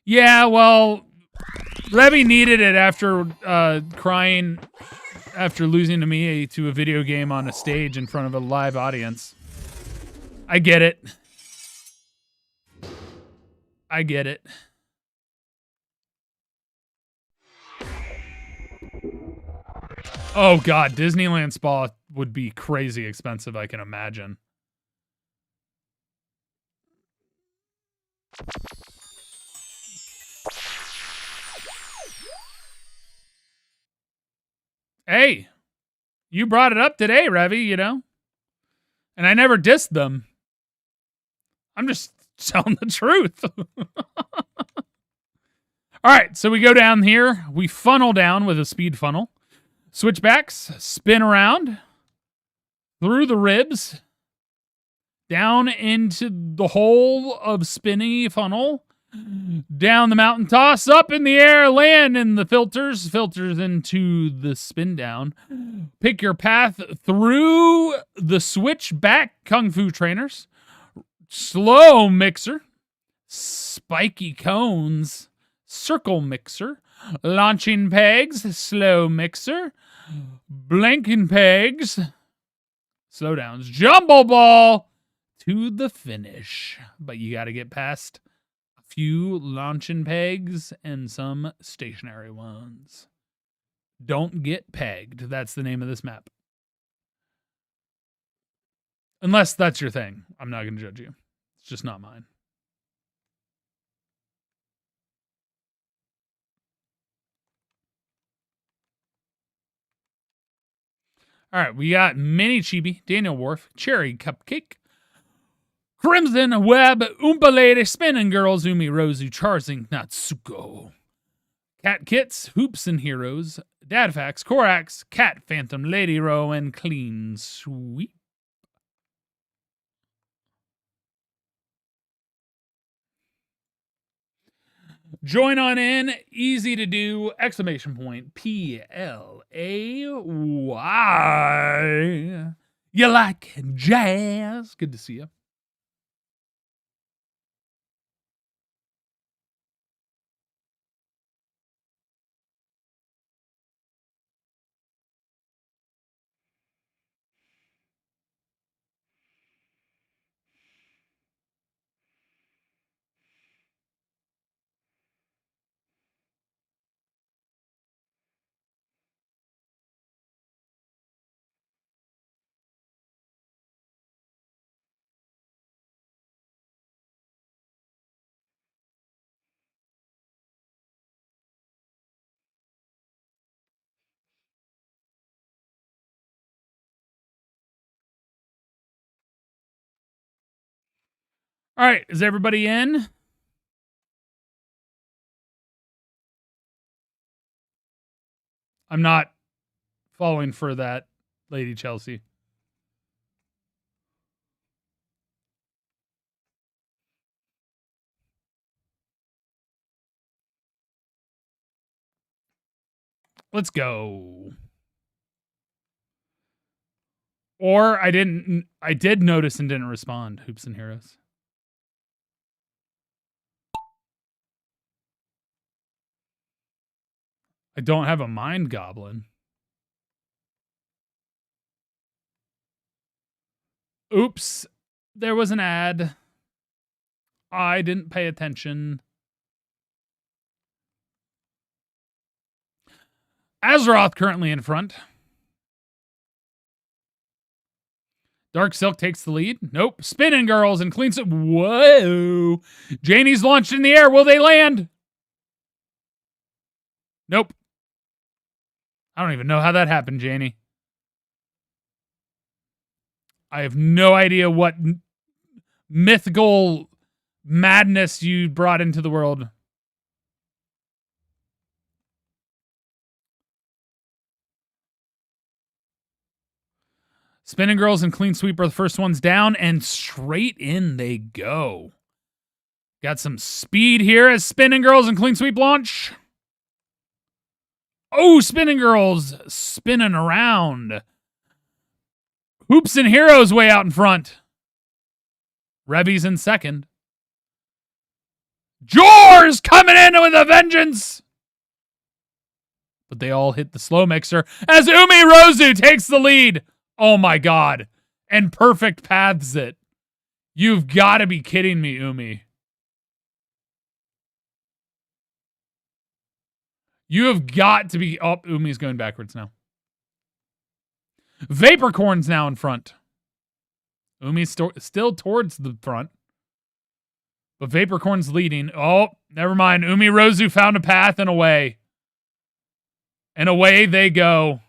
Yeah, well, Revy needed it after crying after losing to me to a video game on a stage in front of a live audience. I get it. I get it. Oh, God. Disneyland Spa would be crazy expensive, I can imagine. Hey, you brought it up today, Revy, you know? And I never dissed them. I'm just telling the truth. All right, so we go down here. We funnel down with a speed funnel. Switchbacks, spin around, through the ribs, down into the hole of spinny funnel, down the mountain, toss up in the air, land in the filters into the spin down. Pick your path through the switchback Kung Fu trainers, slow mixer, spiky cones, circle mixer, launching pegs, slow mixer, blinking pegs, slowdowns, jumbo ball to the finish. But you got to get past a few launching pegs and some stationary ones. Don't get pegged. That's the name of this map. Unless that's your thing. I'm not going to judge you. It's just not mine. All right, we got Mini Chibi, Daniel Worf, Cherry Cupcake, Crimson Web, Oompa Lady, Spinning Girls, Umi Rosu, Charzing, Natsuko, Cat Kits, Hoops and Heroes, Dadfax, Korax, Cat Phantom, Lady Row, and Clean Sweep. Join on in, easy to do, exclamation point, PLAY. You like jazz? Good to see you. All right, is everybody in? I'm not falling for that, Lady Chelsea. Let's go. Or I did notice and didn't respond. Hoops and Heroes. I don't have a Mind Goblin. Oops. There was an ad. I didn't pay attention. Azeroth currently in front. Dark Silk takes the lead. Nope. Spinning Girls and Clean Sweep. Whoa. Janie's launched in the air. Will they land? Nope. I don't even know how that happened, Janie. I have no idea what mythical madness you brought into the world. Spinning Girls and Clean Sweep are the first ones down, and straight in they go. Got some speed here as Spinning Girls and Clean Sweep launch. Oh, Spinning Girls spinning around. Hoops and Heroes way out in front. Revy's in second. Jor's coming in with a vengeance. But they all hit the slow mixer as Umi Rozu takes the lead. Oh my God. And perfect paths it. You've got to be kidding me, Umi. You have got to be... Oh, Umi's going backwards now. Vaporcorn's now in front. Umi's still towards the front. But Vaporcorn's leading. Oh, never mind. Umi Rozu found a path and away. And away they go.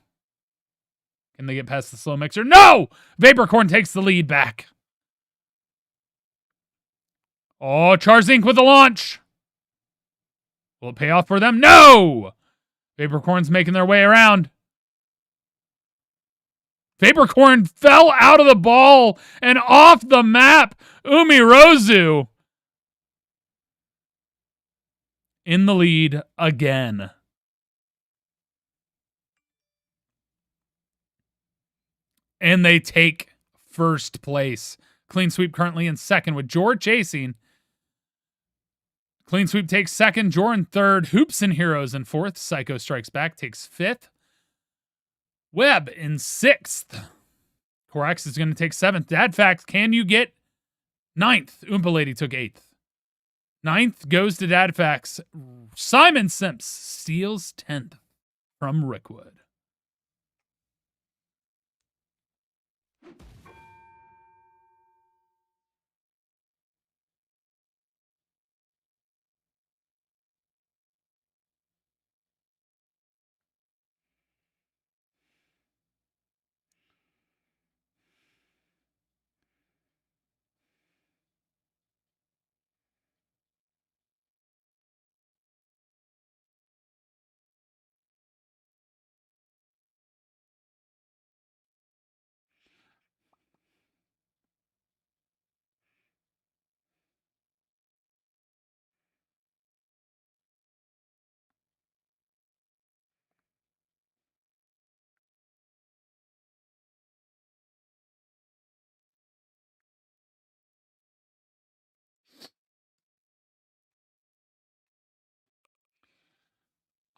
Can they get past the slow mixer? No! Vaporcorn takes the lead back. Oh, Charzink with the launch. Will it pay off for them? No! Vaporcorn's making their way around. Vaporcorn fell out of the ball and off the map. Umi Rozu in the lead again. And they take first place. Clean Sweep currently in second with Jor chasing. Clean Sweep takes second. Jor in third. Hoops and Heroes in fourth. Psycho Strikes Back takes fifth. Webb in sixth. Corax is going to take seventh. Dad Facts, can you get ninth? Oompa Lady took eighth. Ninth goes to Dad Facts. Simon Simps steals 10th from Rickwood.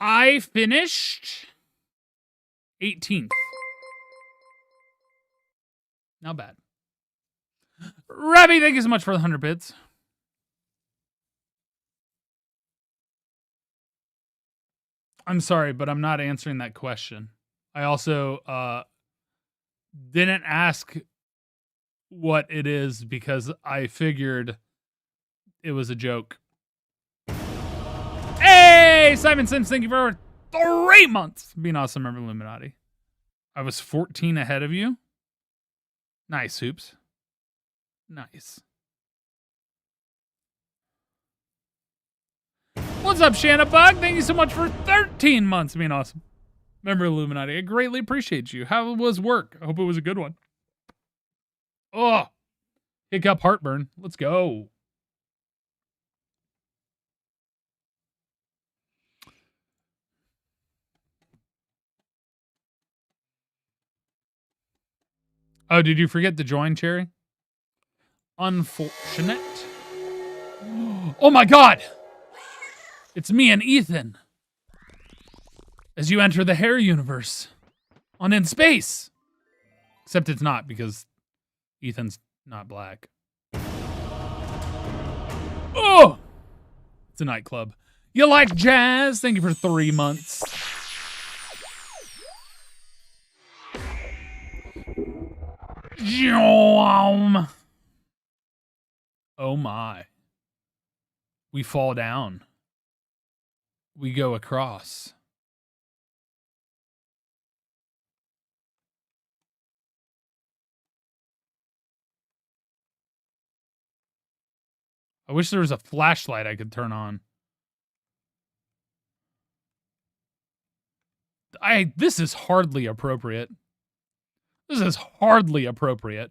I finished 18th. Not bad. Rabby, thank you so much for the 100 bits. I'm sorry, but I'm not answering that question. I also didn't ask what it is because I figured it was a joke. Hey, Simon Sims, thank you for 3 months being awesome, member Illuminati. I was 14 ahead of you. Nice, Hoops. Nice. What's up, Shanna Bug? Thank you so much for 13 months being awesome. Member Illuminati, I greatly appreciate you. How was work? I hope it was a good one. Oh, hiccup heartburn. Let's go. Oh, did you forget to join, Cherry? Unfortunate. Oh my God! It's me and Ethan. As you enter the hair universe on In Space. Except it's not because Ethan's not black. Oh! It's a nightclub. You like jazz? Thank you for 3 months. Oh my. We fall down. We go across. I wish there was a flashlight I could turn on. This is hardly appropriate. This is hardly appropriate.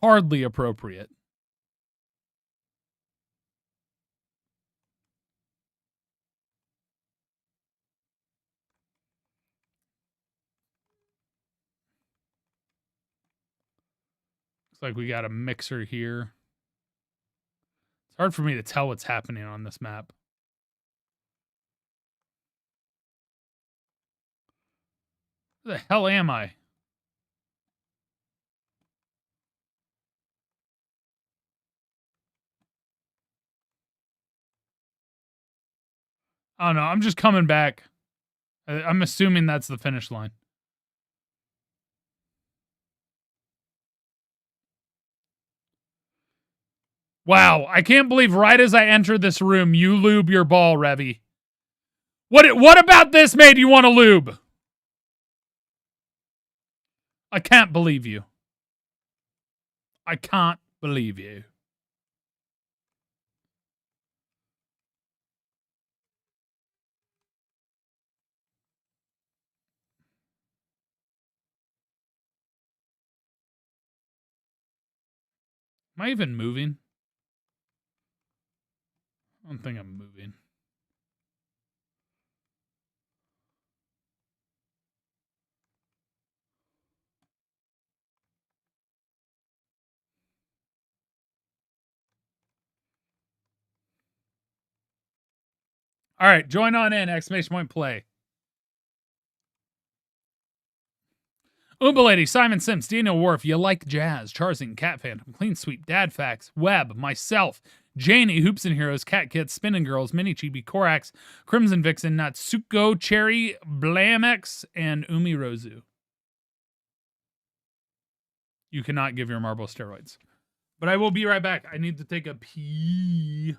Hardly appropriate. Looks like we got a mixer here. It's hard for me to tell what's happening on this map. Where the hell am I? Oh no, I'm just coming back. I'm assuming that's the finish line. Wow, I can't believe right as I enter this room, you lube your ball, Revy. What about this made you want to lube? I can't believe you. I can't believe you. Am I even moving? I don't think I'm moving. All right, join on in, exclamation point play. Oompa Lady, Simon Sims, Daniel Worf, You Like Jazz, Charzing, Cat Phantom, Clean Sweep, Dad Facts, Webb, myself, Janie, Hoops and Heroes, Cat Kids, Spinning Girls, Mini Chibi, Korax, Crimson Vixen, Natsuko, Cherry, Blamex, and Umi Rozu. You cannot give your marble steroids. But I will be right back. I need to take a pee.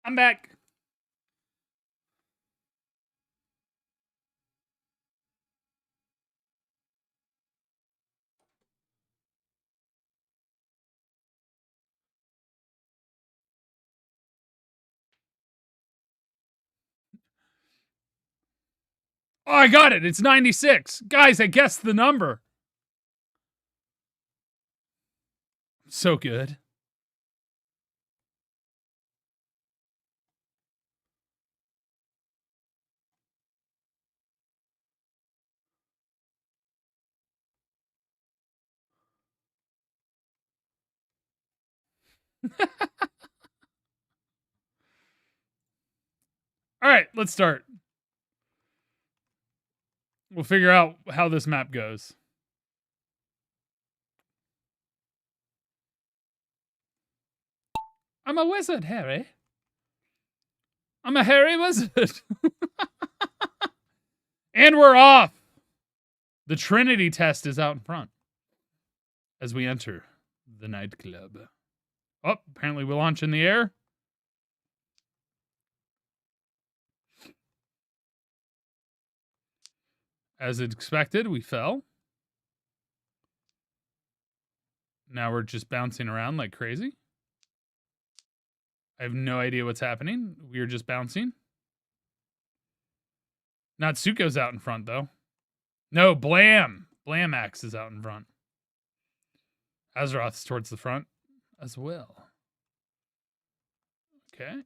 I'm back. Oh, I got it. It's 96. Guys, I guessed the number. So good. All right, let's start. We'll figure out how this map goes. I'm a wizard, Harry. I'm a hairy wizard. And we're off. The Trinity test is out in front as we enter the nightclub. Oh, apparently we launch in the air. As expected, we fell. Now we're just bouncing around like crazy. I have no idea what's happening. We are just bouncing. Natsuko's out in front, though. No, Blam. Blamax is out in front. Azeroth's towards the front as well. Okay.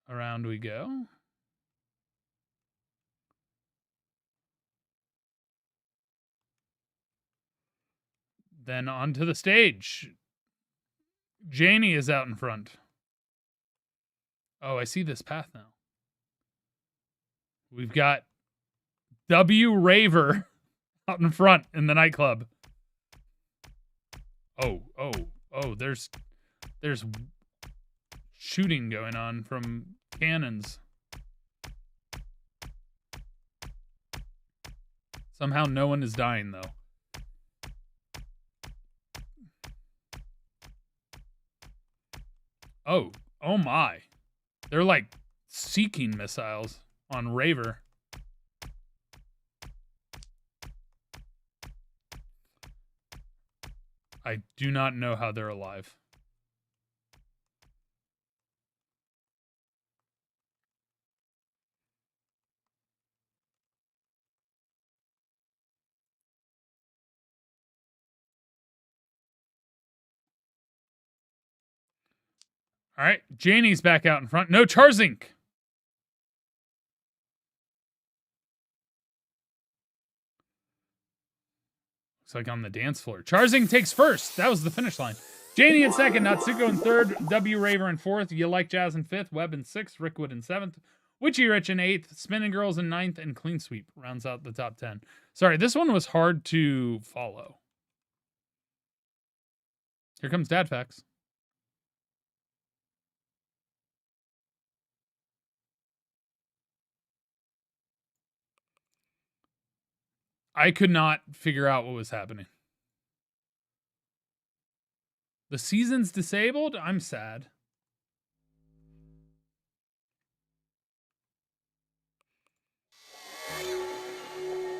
Around we go. Then onto the stage. Janie is out in front. Oh, I see this path now. We've got W Raver out in front in the nightclub. Oh, there's shooting going on from cannons. Somehow no one is dying, though. Oh my. They're like seeking missiles on Raver. I do not know how they're alive. All right, Janie's back out in front. No, Charzink. Looks like on the dance floor. Charzink takes first. That was the finish line. Janie in second, Natsuko in third, W Raver in fourth, You Like Jazz in fifth, Webb in sixth, Rickwood in seventh, Witchy Rich in eighth, Spinning Girls in ninth, and Clean Sweep rounds out the top 10. Sorry, this one was hard to follow. Here comes Dad Facts. I could not figure out what was happening. The season's disabled? I'm sad.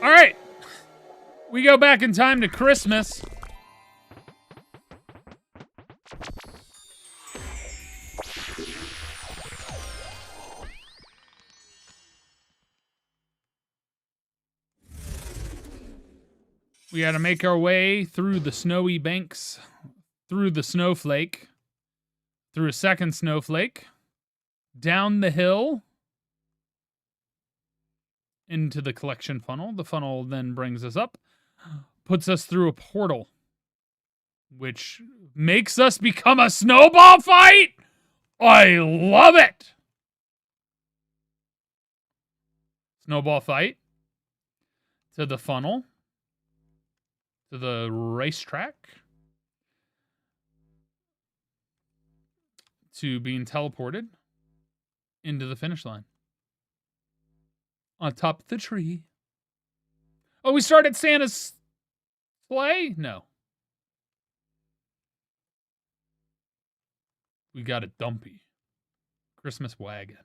All right. We go back in time to Christmas. We got to make our way through the snowy banks, through the snowflake, through a second snowflake, down the hill, into the collection funnel. The funnel then brings us up, puts us through a portal, which makes us become a snowball fight. I love it. Snowball fight to the funnel, to the racetrack, to being teleported into the finish line. On top of the tree. Oh, we started Santa's sleigh? No. We got a dumpy Christmas wagon.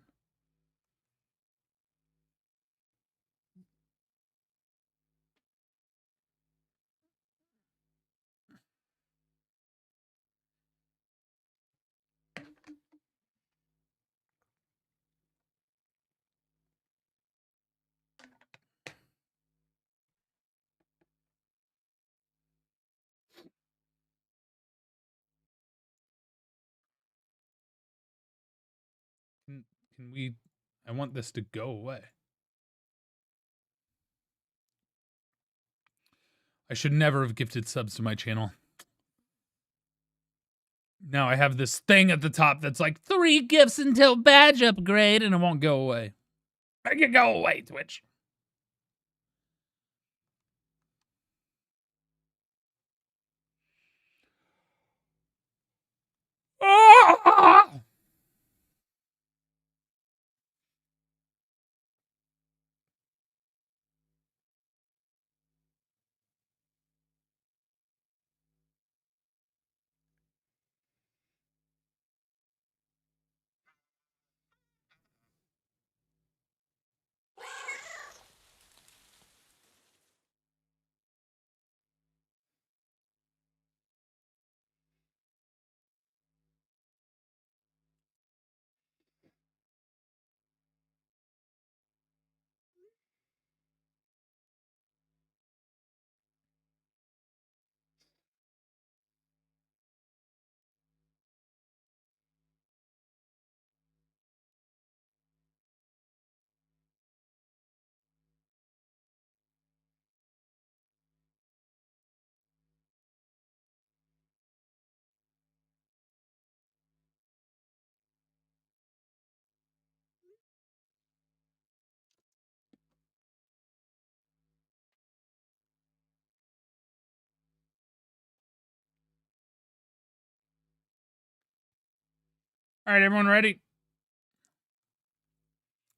Can we? I want this to go away. I should never have gifted subs to my channel. Now I have this thing at the top that's like 3 gifts until badge upgrade, and it won't go away. Make it go away, Twitch. Ah! All right, everyone ready?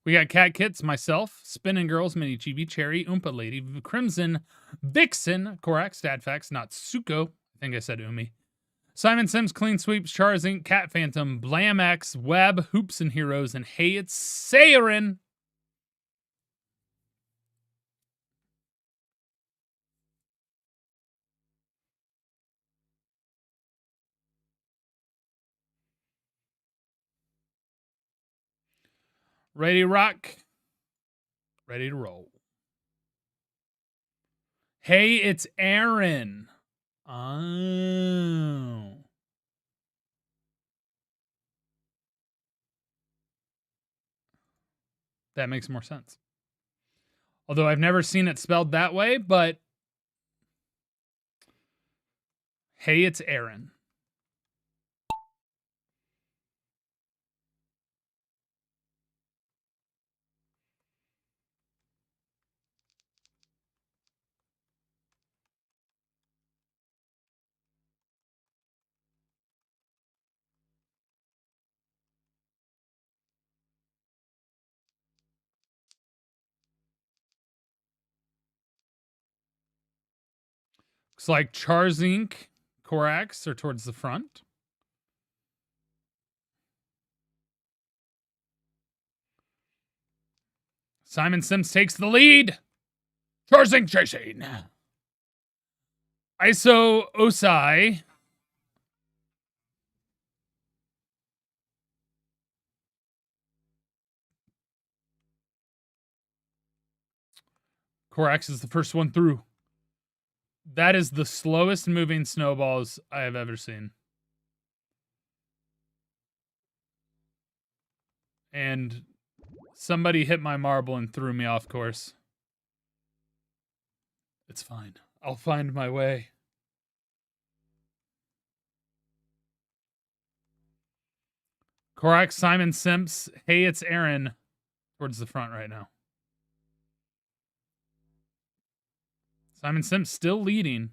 We got Cat Kits, myself, Spinning Girls, Mini Chibi, Cherry, Oompa Lady, Crimson, Vixen, Korak, Statfax, Natsuko, I think I said Umi, Simon Sims, Clean Sweeps, Chars Inc., Cat Phantom, Blam X, Web, Hoops and Heroes, and Hey, it's Saren. Ready to rock. Ready to roll. Hey, it's Aaron. Oh. That makes more sense. Although I've never seen it spelled that way, but hey, it's Aaron. Looks like Chars Inc., Korax are towards the front. Simon Sims takes the lead. Chars Inc. chasing. ISO Osai. Korax is the first one through. That is the slowest moving snowballs I have ever seen. And somebody hit my marble and threw me off course. It's fine. I'll find my way. Korax, Simon Sims. Hey, it's Aaron. Towards the front right now. Simon Sims still leading.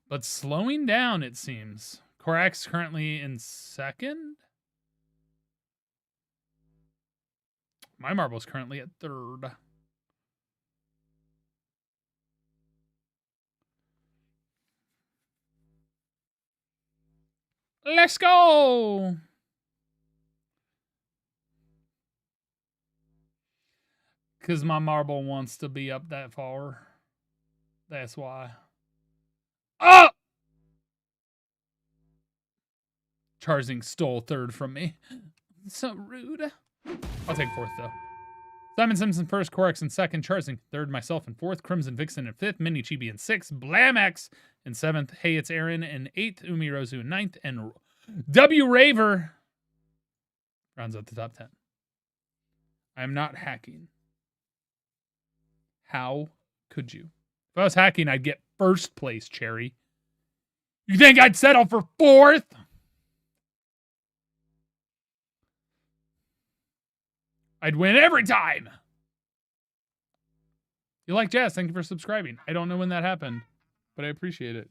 But slowing down, it seems. Korax currently in second. My marble's currently at third. Let's go. Because my marble wants to be up that far. That's why. Oh! Charzing stole third from me. So rude. I'll take fourth, though. Simon Simpson first, Corex in second, Charzing third, myself in fourth, Crimson Vixen in fifth, Mini Chibi in sixth, Blamax in seventh, Hey It's Aaron in eighth, Umirozu in ninth, and W Raver rounds out the top 10. I'm not hacking. How could you? If I was hacking, I'd get first place, Cherry. You think I'd settle for fourth? I'd win every time. You like jazz? Thank you for subscribing. I don't know when that happened, but I appreciate it.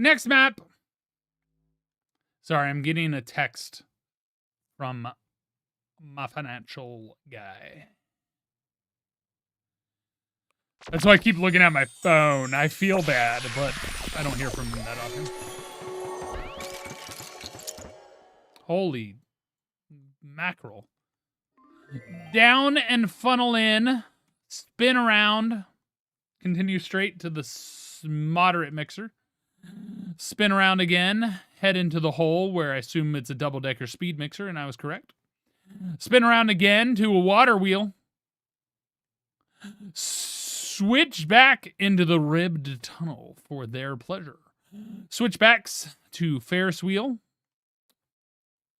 Next map. Sorry, I'm getting a text from my financial guy. That's why I keep looking at my phone. I feel bad, but I don't hear from him that often. Holy mackerel. Down and funnel in. Spin around. Continue straight to the moderate mixer. Spin around again. Head into the hole where I assume it's a double-decker speed mixer, and I was correct. Spin around again to a water wheel. Switch back into the ribbed tunnel for their pleasure. Switchbacks to Ferris wheel.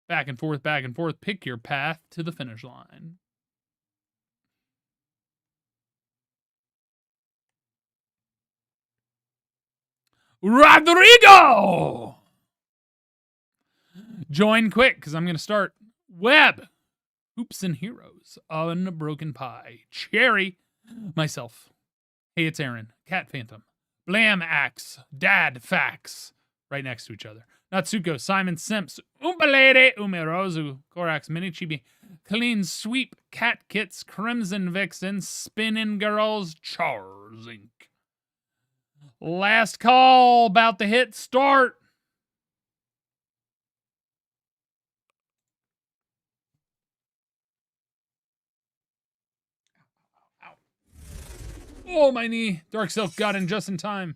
Back and forth, back and forth. Pick your path to the finish line. Rodrigo! Join quick, because I'm going to start. Web. Hoops and Heroes. Unbroken Pie. Cherry. Myself. Hey, it's Aaron. Cat Phantom. Blam Axe. Dad Fax. Right next to each other. Natsuko. Simon Simps. Oompa Lady. Umirozu. Korax. Mini Chibi. Clean Sweep. Cat Kits. Crimson Vixen. Spinning Girls. Charzing. Last call. About to hit start. Oh, my knee. Dark Silk got in just in time.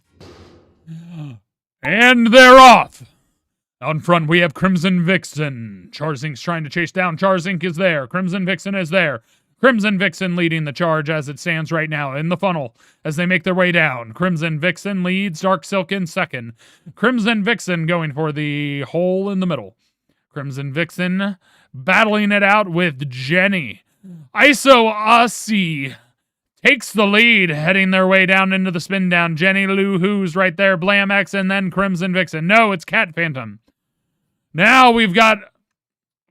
And they're off. Out in front, we have Crimson Vixen. Charzing's trying to chase down. Charzing is there. Crimson Vixen is there. Crimson Vixen leading the charge as it stands right now in the funnel as they make their way down. Crimson Vixen leads. Dark Silk in second. Crimson Vixen going for the hole in the middle. Crimson Vixen battling it out with Jenny. ISO Aussie takes the lead, heading their way down into the spin down. Jenny Lou Who's right there, Blamax, and then Crimson Vixen. No, it's Cat Phantom. Now we've got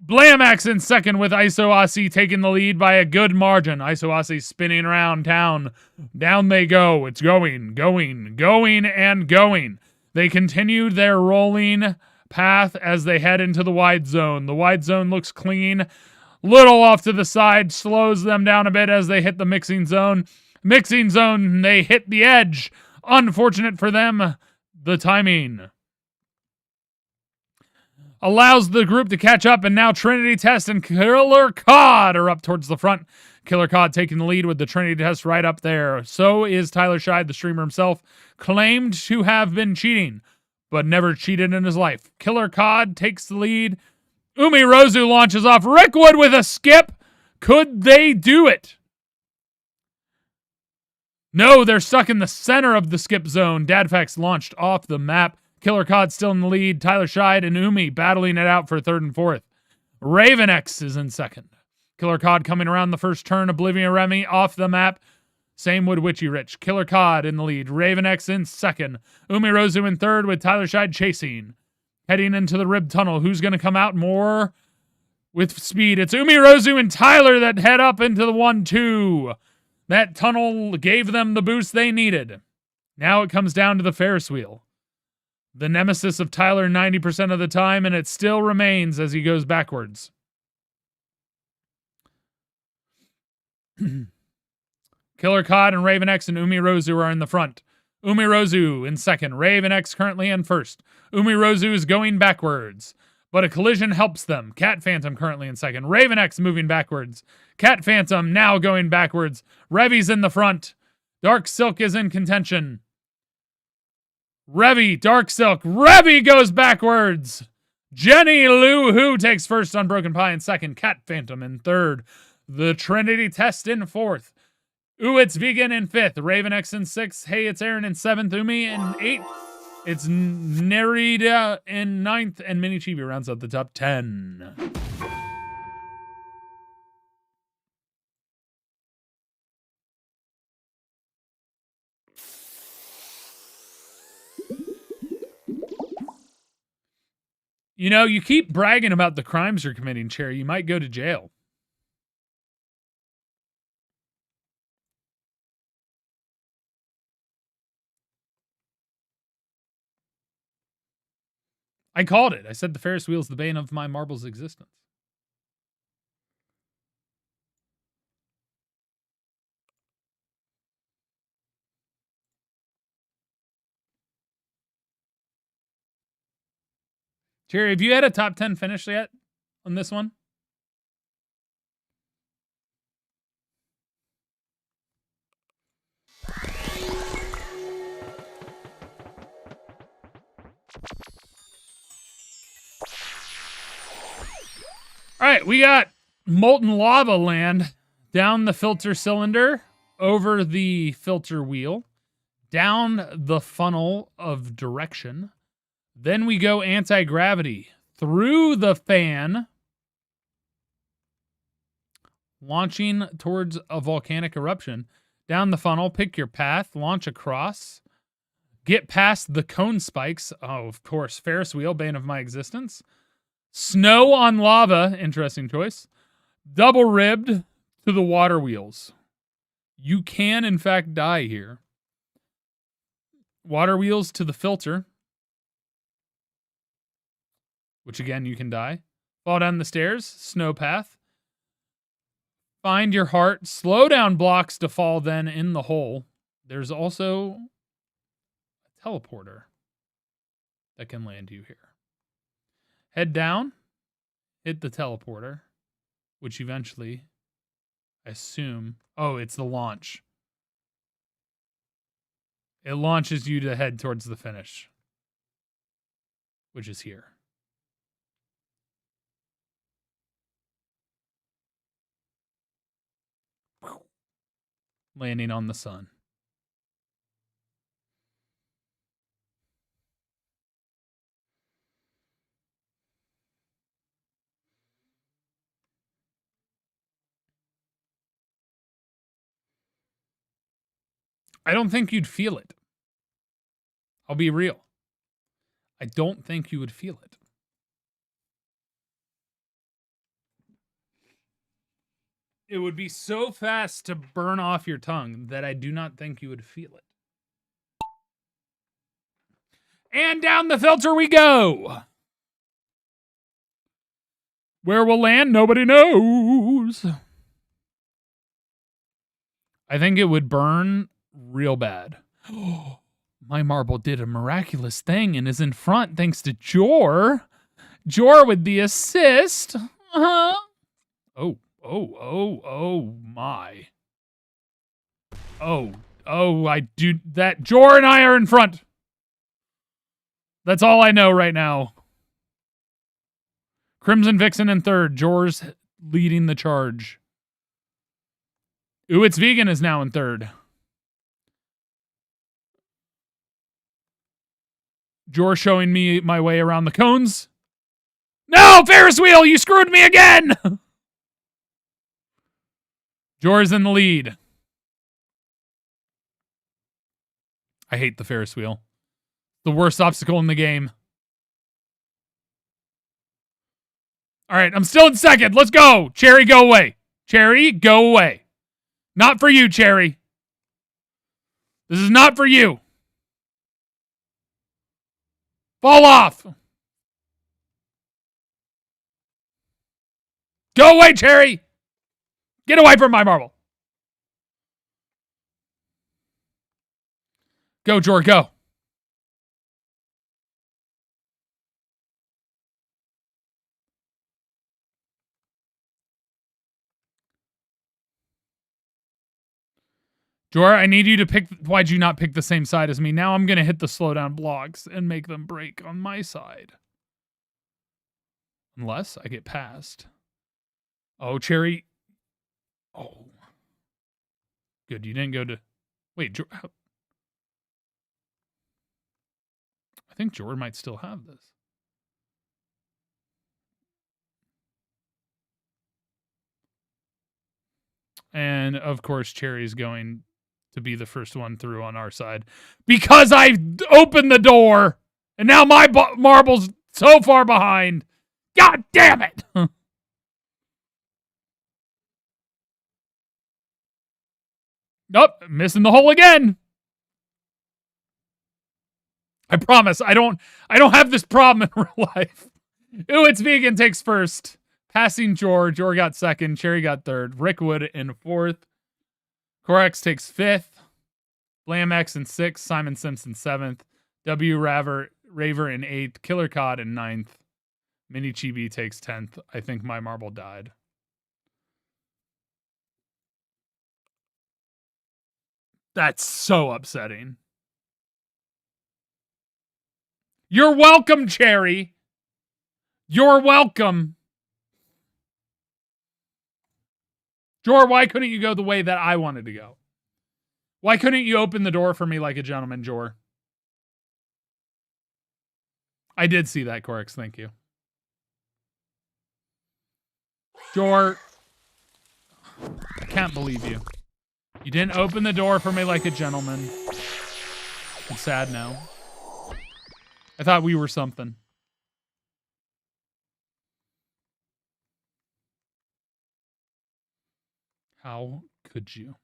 Blamax in second with ISO Aussie taking the lead by a good margin. ISO Aussie spinning around town. Down they go. It's going, and going. They continue their rolling path as they head into the wide zone. The wide zone looks clean. Little off to the side, slows them down a bit as they hit the mixing zone. Mixing zone, they hit the edge. Unfortunate for them, the timing allows the group to catch up, and now Trinity Test and Killer Cod are up towards the front. Killer Cod taking the lead with the Trinity Test right up there. So is Tyler Scheid, the streamer himself, claimed to have been cheating, but never cheated in his life. Killer Cod takes the lead. Umirozu launches off. Rickwood with a skip. Could they do it? No, they're stuck in the center of the skip zone. Dadfax launched off the map. Killer Cod still in the lead. Tyler Scheid and Umi battling it out for third and fourth. Ravenex is in second. Killer Cod coming around the first turn. Oblivion Remy off the map. Same with Witchy Rich. Killer Cod in the lead. Ravenex in second. Umirozu in third with Tyler Scheid chasing. Heading into the rib tunnel. Who's going to come out more with speed? It's Umirozu and Tyler that head up into the 1-2. That tunnel gave them the boost they needed. Now it comes down to the Ferris wheel. The nemesis of Tyler 90% of the time, and it still remains as he goes backwards. Killer Cod and Ravenex and Umirozu are in the front. Umirozu in second. Ravenex currently in first. Umirozu is going backwards, but a collision helps them. Cat Phantom currently in second. Ravenex moving backwards. Cat Phantom now going backwards. Revy's in the front. Dark Silk is in contention. Revy, Dark Silk. Revy goes backwards. Jenny Lou Who takes first. Unbroken Pie in second. Cat Phantom in third. The Trinity Test in fourth. Ooh, it's Vegan in fifth. Ravenex in sixth. Hey, it's Aaron in seventh. Umi in eighth. It's Nerida in ninth. And Mini Chibi rounds out the top 10. You know, you keep bragging about the crimes you're committing, Cherry. You might go to jail. I called it. I said the Ferris wheel's the bane of my marble's existence. Jerry, have you had a top 10 finish yet on this one? All right, we got Molten Lava Land down the filter cylinder, over the filter wheel, down the funnel of direction. Then we go anti-gravity through the fan, launching towards a volcanic eruption. Down the funnel, pick your path, launch across, get past the cone spikes. Oh, of course, Ferris wheel, bane of my existence. Snow on lava, interesting choice. Double ribbed to the water wheels. You can, in fact, die here. Water wheels to the filter, which again, you can die. Fall down the stairs, snow path. Find your heart. Slow down blocks to fall then in the hole. There's also a teleporter that can land you here. Head down, hit the teleporter, which eventually, I assume, oh, it's the launch. It launches you to head towards the finish, which is here. Landing on the sun. I don't think you'd feel it. I'll be real. I don't think you would feel it. It would be so fast to burn off your tongue that I do not think you would feel it. And down the filter we go. Where we'll land, nobody knows. I think it would burn real bad. My marble did a miraculous thing and is in front thanks to Jor. Jor with the assist. Oh my. Oh, I do that. Jor and I are in front. That's all I know right now. Crimson Vixen in third. Jor's leading the charge. Ooh, It's Vegan is now in third. Jor showing me my way around the cones. No, Ferris wheel, you screwed me again! Jor's in the lead. I hate the Ferris wheel. The worst obstacle in the game. All right, I'm still in second. Let's go. Cherry, go away. Cherry, go away. Not for you, Cherry. This is not for you. Fall off. Go away, Cherry. Get away from my marble. Go, Jor, go. Jor, I need you to pick. Why'd you not pick the same side as me? Now I'm going to hit the slowdown blocks and make them break on my side. Unless I get past. Oh, Cherry. Oh. Good, you didn't go to... Wait, Jor... I think Jor might still have this. And, of course, Cherry's going to be the first one through on our side. Because I opened the door! And now my marble's so far behind! God damn it! Nope, missing the hole again! I promise, I don't have this problem in real life. Ooh, It's Vegan takes first. Passing Jor. Jor got second. Cherry got third. Rickwood in fourth. Corex takes fifth. Blam X in sixth. Simon Simpson seventh. W. Raver in eighth. Killer Cod in ninth. Mini Chibi takes 10th. I think my marble died. That's so upsetting. You're welcome, Cherry. You're welcome. Jor, why couldn't you go the way that I wanted to go? Why couldn't you open the door for me like a gentleman, Jor? I did see that, Corex. Thank you. Jor, I can't believe you. You didn't open the door for me like a gentleman. I'm sad now. I thought we were something. How could you?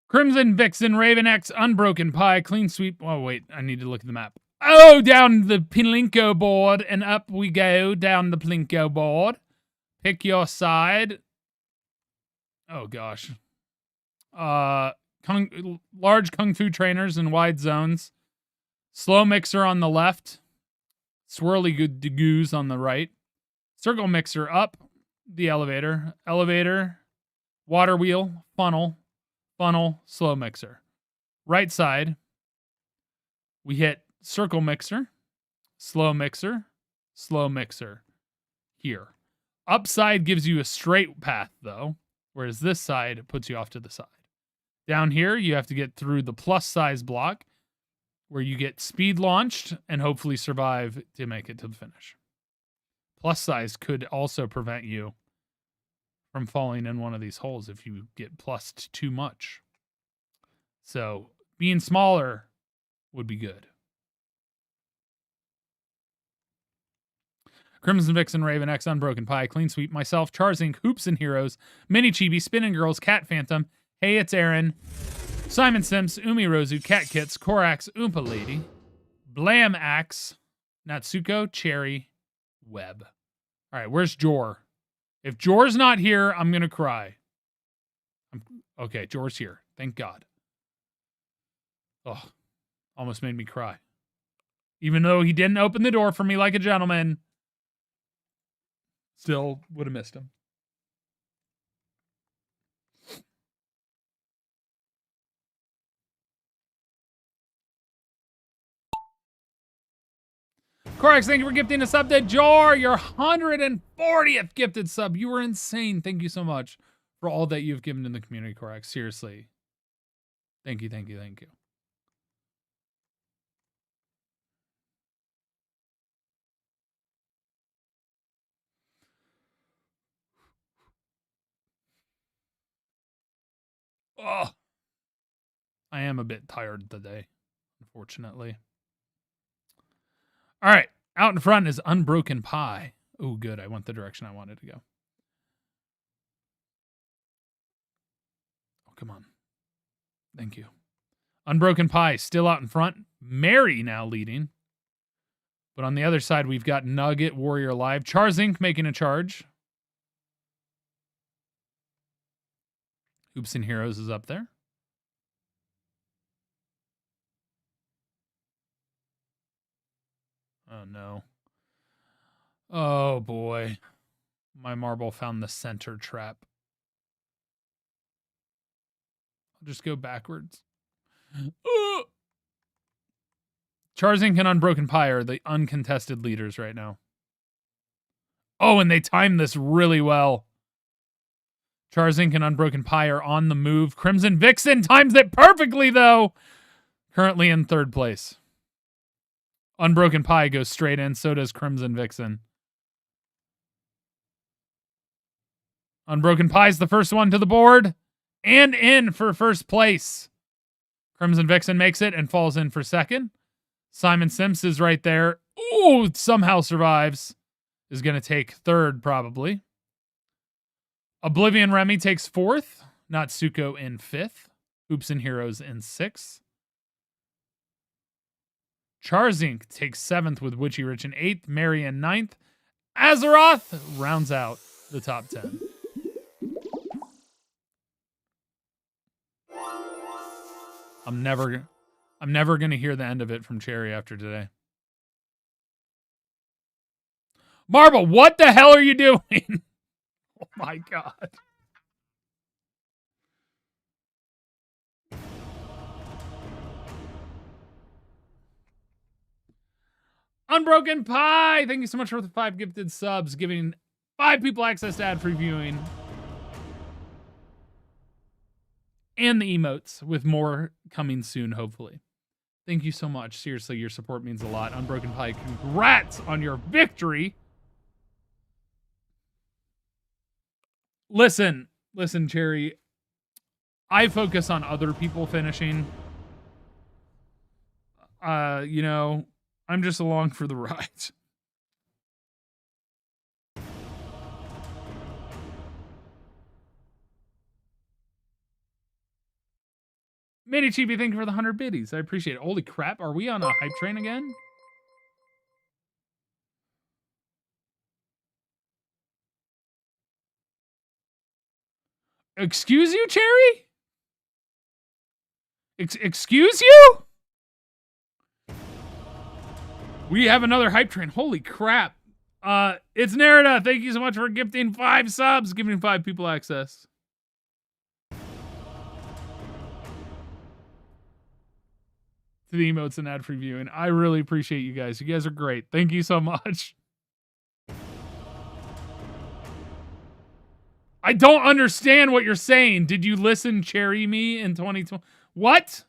Crimson Vixen, Raven X, Unbroken Pie, Clean Sweep. Oh, wait, I need to look at the map. Oh, down the Plinko board, and up we go down the Plinko board. Pick your side. Oh, gosh. Large Kung Fu trainers in wide zones. Slow Mixer on the left. Swirly Goose on the right. Circle Mixer up the elevator. Elevator. Water Wheel. Funnel. Funnel, Slow Mixer. Right side, we hit Circle Mixer, Slow Mixer, Slow Mixer. Here. Upside gives you a straight path, though, whereas this side puts you off to the side. Down here, you have to get through the plus size block, where you get speed launched and hopefully survive to make it to the finish. Plus size could also prevent you from falling in one of these holes if you get plussed too much. So being smaller would be good. Crimson Vixen, Raven X, Unbroken Pie, Clean Sweep, myself, Charzink, Hoops and Heroes, Mini Chibi, Spinning Girls, Cat Phantom, Hey It's Aaron, Simon Sims, Umi Rozu, Cat Kits, Korax, Oompa Lady, Blam Axe, Natsuko, Cherry, Web. All right, where's Jor? If Jor's not here, I'm going to cry. Okay, Jor's here. Thank God. Oh, almost made me cry. Even though he didn't open the door for me like a gentleman. Still would have missed him. Corax, thank you for gifting a sub to Jor, your 140th gifted sub. You were insane. Thank you so much for all that you've given in the community, Corax. Seriously. Thank you, thank you, thank you. Oh, I am a bit tired today, unfortunately. All right, out in front is Unbroken Pie. Oh, good. I went the direction I wanted to go. Oh, come on. Thank you. Unbroken Pie still out in front. Mary now leading. But on the other side, we've got Nugget, Warrior Live. Charzink making a charge. Hoops and Heroes is up there. Oh, no. Oh, boy. My marble found the center trap. I'll just go backwards. Charzink and Unbroken Pie are the uncontested leaders right now. Oh, and they timed this really well. Charzink and Unbroken Pie are on the move. Crimson Vixen times it perfectly, though. Currently in third place. Unbroken Pie goes straight in. So does Crimson Vixen. Unbroken Pie's the first one to the board. And in for first place. Crimson Vixen makes it and falls in for second. Simon Sims is right there. Ooh, somehow survives. Is going to take third, probably. Oblivion Remy takes fourth. Natsuko in fifth. Hoops and Heroes in sixth. Charzink takes seventh with Witchy Rich in eighth. Mary in ninth. Azeroth rounds out the top 10. I'm never going to hear the end of it from Cherry after today. Marble, what the hell are you doing? Oh my God. Unbroken Pie, thank you so much for the 5 gifted subs, giving 5 people access to ad-free viewing. And the emotes, with more coming soon, hopefully. Thank you so much. Seriously, your support means a lot. Unbroken Pie, congrats on your victory. Listen, Cherry. I focus on other people finishing. You know, I'm just along for the ride. Mini Chibi, thank you for the 100 biddies. I appreciate it. Holy crap, are we on a hype train again? Excuse you, Cherry? Excuse you? We have another hype train. Holy crap. It's Nerida. Thank you so much for gifting 5 subs, giving 5 people access. To the emotes and ad-free viewing. I really appreciate you guys. You guys are great. Thank you so much. I don't understand what you're saying. Did you listen, Cherry Me, in 2020? What?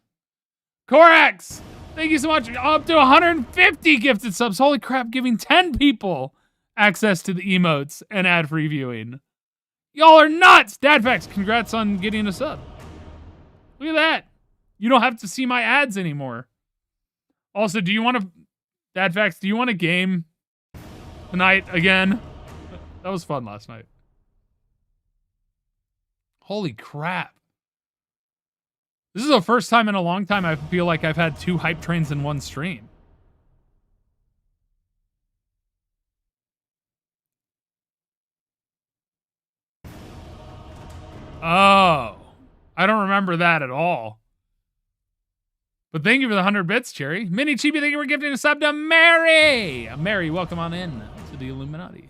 Corax, thank you so much. Up to 150 gifted subs. Holy crap, giving 10 people access to the emotes and ad-free viewing. Y'all are nuts. Dadfax, congrats on getting a sub. Look at that. You don't have to see my ads anymore. Also, do you want to... Dadfax, do you want a game tonight again? That was fun last night. Holy crap. This is the first time in a long time I feel like I've had 2 hype trains in one stream. Oh. I don't remember that at all. But thank you for the 100 bits, Cherry. Mini Chibi, thank you for gifting a sub to Mary. Mary, welcome on in to the Illuminati.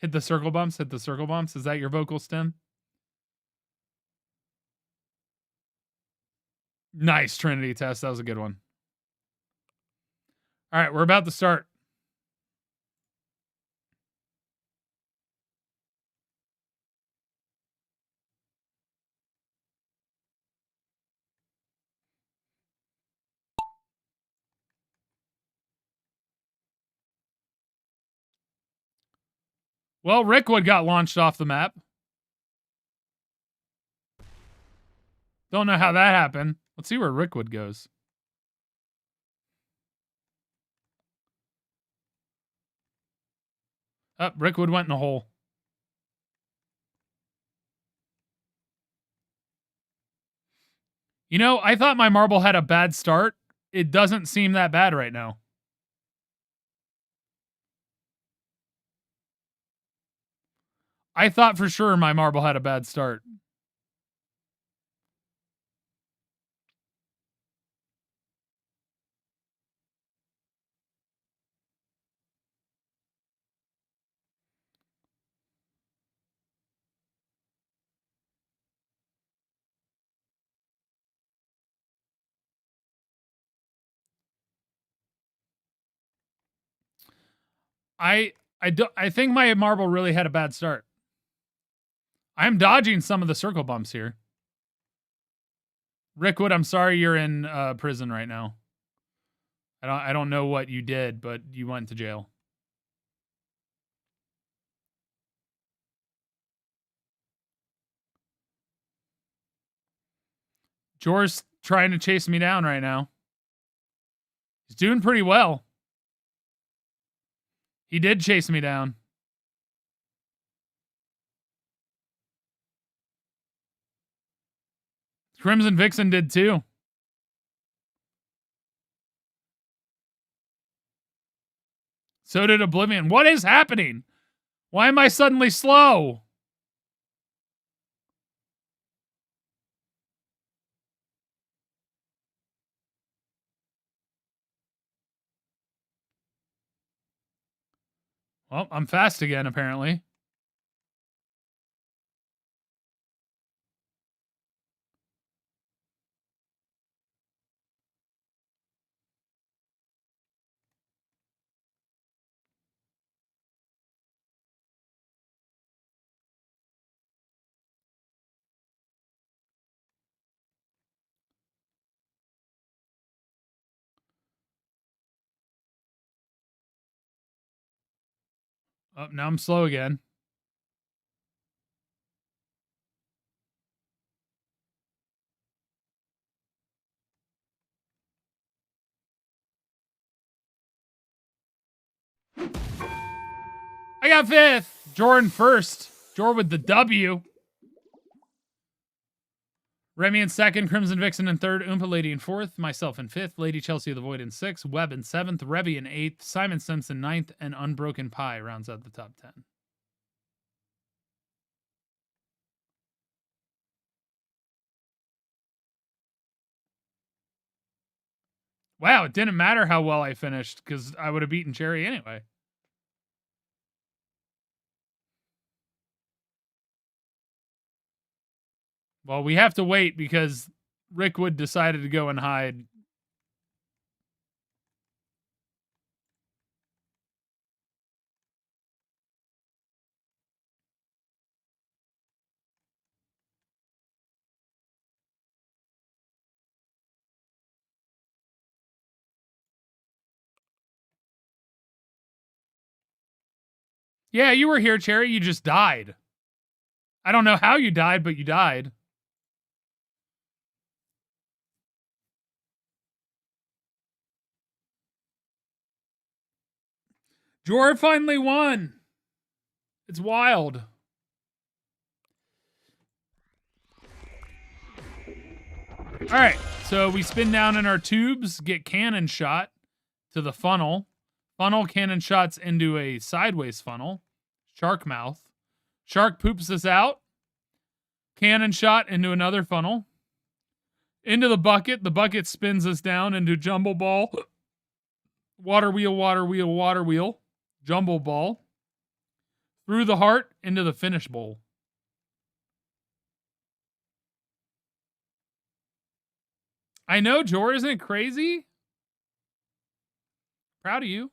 Hit the circle bumps. Hit the circle bumps. Is that your vocal stem? Nice Trinity test. That was a good one. All right, we're about to start. Well, Rickwood got launched off the map. Don't know how that happened. Let's see where Rickwood goes. Oh, Rickwood went in a hole. You know, I thought my marble had a bad start. It doesn't seem that bad right now. I thought for sure my marble had a bad start. I think my marble really had a bad start. I'm dodging some of the circle bumps here. Rickwood, I'm sorry you're in prison right now. I don't know what you did, but you went to jail. Jor's trying to chase me down right now. He's doing pretty well. He did chase me down. Crimson Vixen did too. So did Oblivion. What is happening? Why am I suddenly slow? Well, I'm fast again, apparently. Oh, now I'm slow again. I got 5th. Jordan first. Jor with the W. Remy in 2nd. Crimson Vixen in 3rd. Oompa Lady in 4th. Myself in 5th. Lady Chelsea of the Void in 6th. Webb in 7th. Revy in 8th. Simon Simpson 9th. And Unbroken Pie rounds out the top 10. Wow, it didn't matter how well I finished because I would have beaten Cherry anyway. Well, we have to wait because Rickwood decided to go and hide. Yeah, you were here, Cherry. You just died. I don't know how you died, but you died. Jor finally won. It's wild. All right, so we spin down in our tubes, get cannon shot to the funnel. Funnel cannon shots into a sideways funnel. Shark mouth. Shark poops us out. Cannon shot into another funnel. Into the bucket. The bucket spins us down into jumble ball. Water wheel, water wheel, water wheel. Jumble ball. Through the heart into the finish bowl. I know, Jor, isn't it crazy? Proud of you.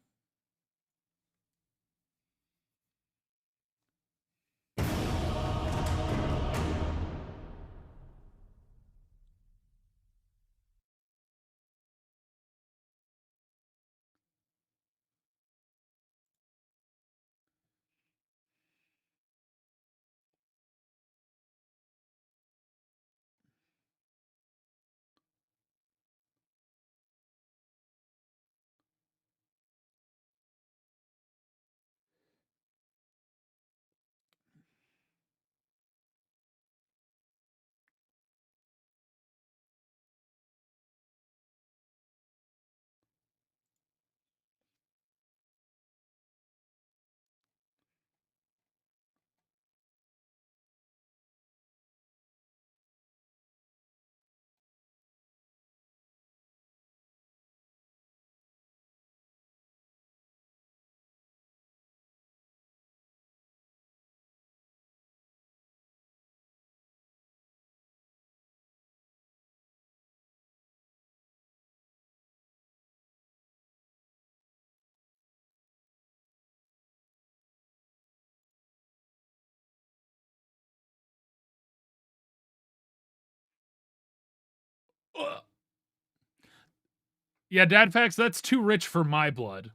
Yeah, Dad Facts, that's too rich for my blood.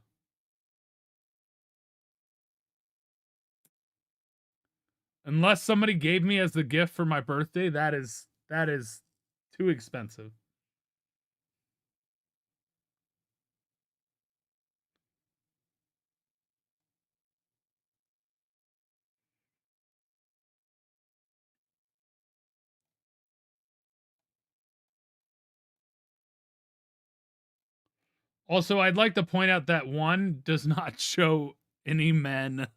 Unless somebody gave me as the gift for my birthday, that is too expensive. Also, I'd like to point out that one does not show any men.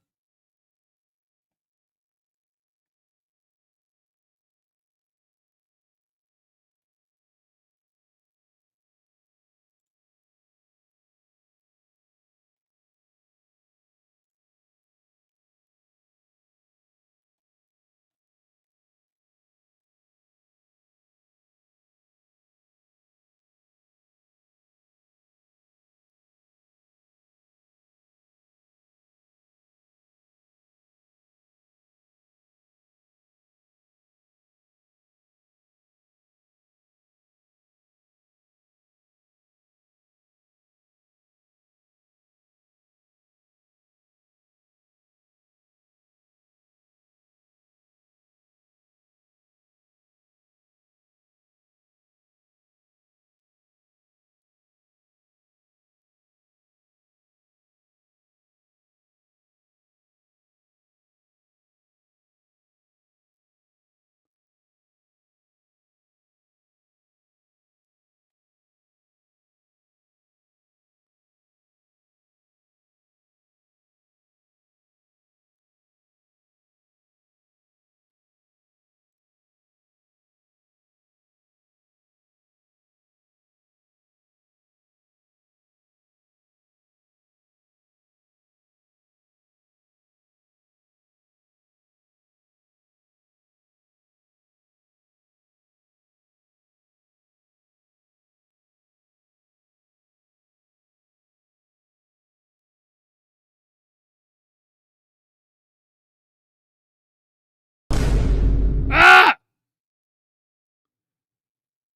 Ah!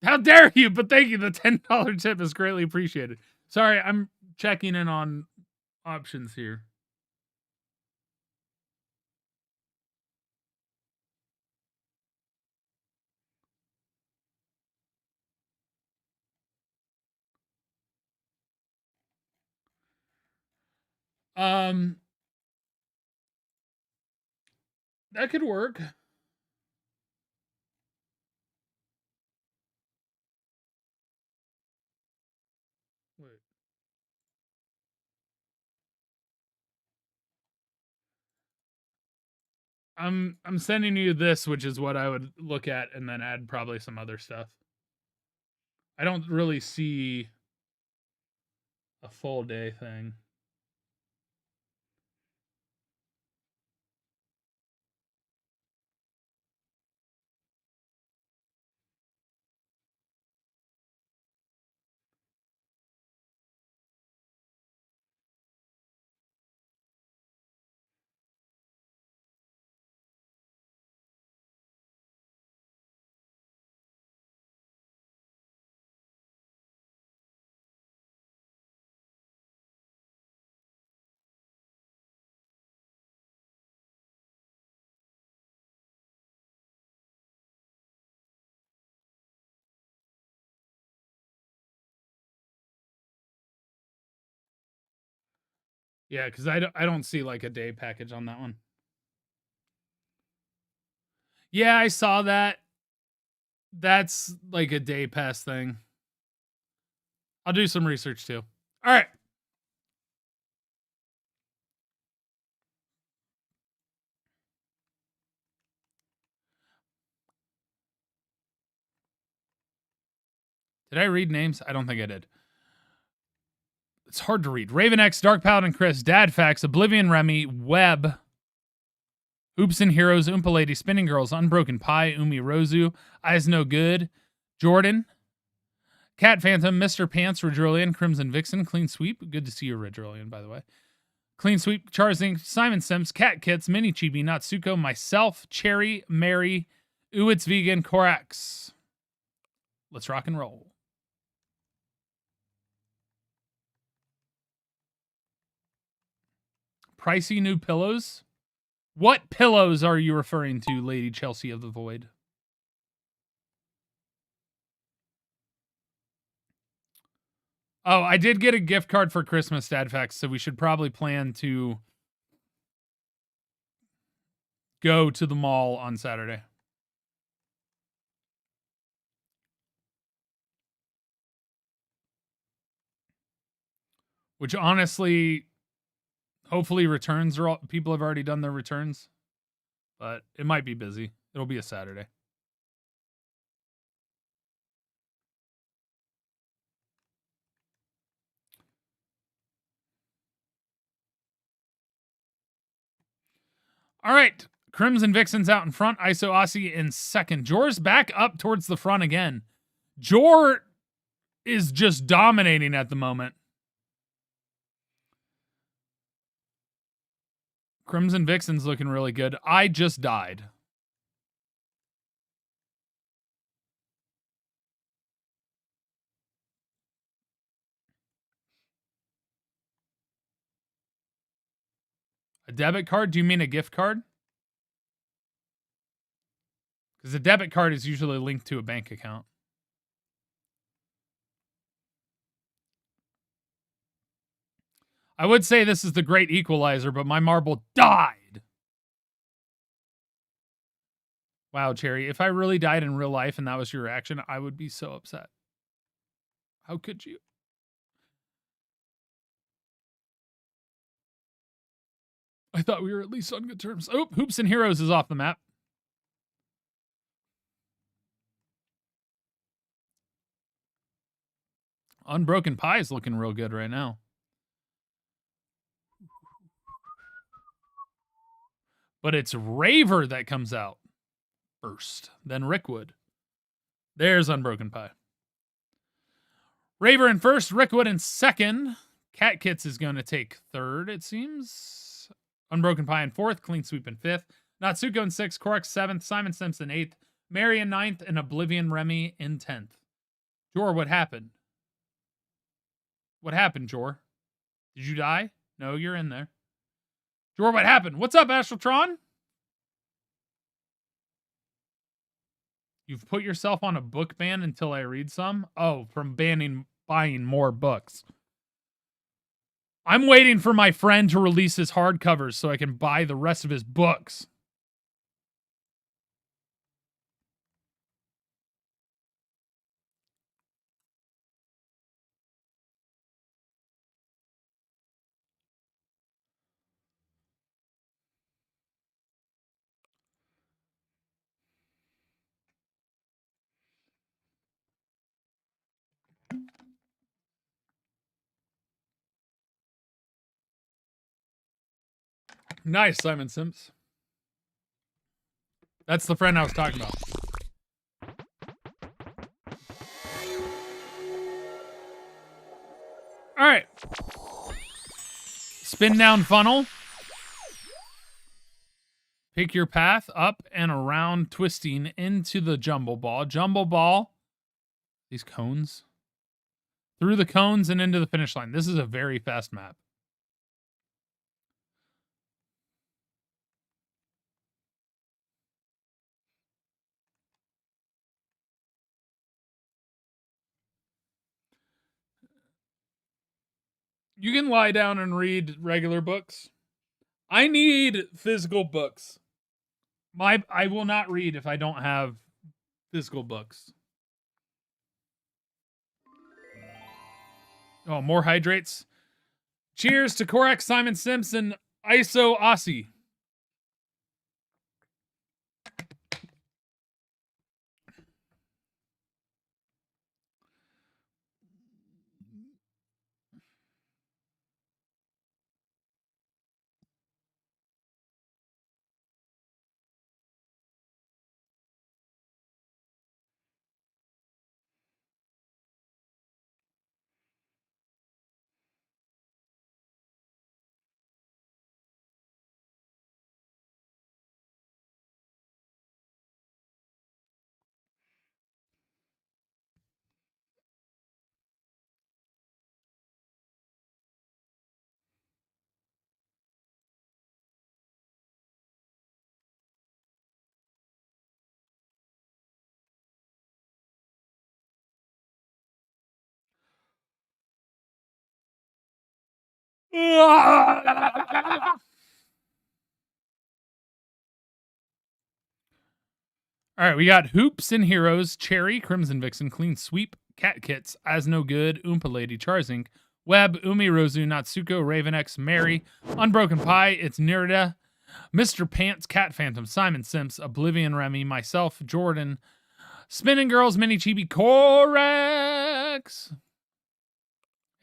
How dare you? But thank you. The $10 tip is greatly appreciated. Sorry, I'm checking in on options here. That could work. Wait. I'm sending you this, which is what I would look at and then add probably some other stuff. I don't really see a full day thing. Yeah, because I don't see like a day package on that one. Yeah, I saw that. That's like a day pass thing. I'll do some research too. All right. Did I read names? I don't think I did. It's hard to read. Raven X, Dark Paladin Chris, Dadfax, Oblivion Remy, Web, Oops and Heroes, Oompa Lady, Spinning Girls, Unbroken Pie, Umi Rozu, Eyes No Good, Jordan, Cat Phantom, Mr. Pants, Redrillian, Crimson Vixen, Clean Sweep. Good to see you, Redrillian, by the way. Clean Sweep, Charzing, Simon Sims, Cat Kits, Mini Chibi, Natsuko, myself, Cherry, Mary, Ooh It's Vegan, Korax. Let's rock and roll. Pricey new pillows? What pillows are you referring to, Lady Chelsea of the Void? Oh, I did get a gift card for Christmas, Dadfax, so we should probably plan to go to the mall on Saturday. Which honestly, hopefully returns are all, people have already done their returns, but it might be busy. It'll be a Saturday. All right. Crimson Vixen's out in front. ISO Aussie in second. Jor's back up towards the front again. Jor is just dominating at the moment. Crimson Vixen's looking really good. I just died. A debit card? Do you mean a gift card? Because a debit card is usually linked to a bank account. I would say this is the great equalizer, but my marble died. Wow, Cherry. If I really died in real life and that was your reaction, I would be so upset. How could you? I thought we were at least on good terms. Oh, Hoops and Heroes is off the map. Unbroken Pie is looking real good right now. But it's Raver that comes out first, then Rickwood. There's Unbroken Pie. Raver in first, Rickwood in second. Cat Kits is going to take third, it seems. Unbroken Pie in fourth, Clean Sweep in fifth. Natsuko in sixth, Korax seventh, Simon Simpson eighth, Mary in ninth, and Oblivion Remy in 10th. Jor, what happened? What happened, Jor? Did you die? No, you're in there. Jor, what happened? What's up, Astraltron? You've put yourself on a book ban until I read some? Oh, from buying more books. I'm waiting for my friend to release his hardcovers so I can buy the rest of his books. Nice, Simon Sims. That's the friend I was talking about. All right. Spin down funnel. Pick your path up and around, twisting into the jumble ball. Jumble ball. These cones. Through the cones and into the finish line. This is a very fast map. You can lie down and read regular books. I need physical books. I will not read if I don't have physical books. Oh, more hydrates. Cheers to Korak, Simon Simpson, ISO Aussie. All right, we got Hoops and Heroes, Cherry, Crimson Vixen, Clean Sweep, Cat Kits, As No Good, Oompa Lady, Charzink, Web, Umirozu, Natsuko, Ravenex, Mary, Unbroken Pie, It's Nirida, Mr. Pants, Cat Phantom, Simon Simps, Oblivion Remy, myself, Jordan, Spinning Girls, Mini Chibi, Corex.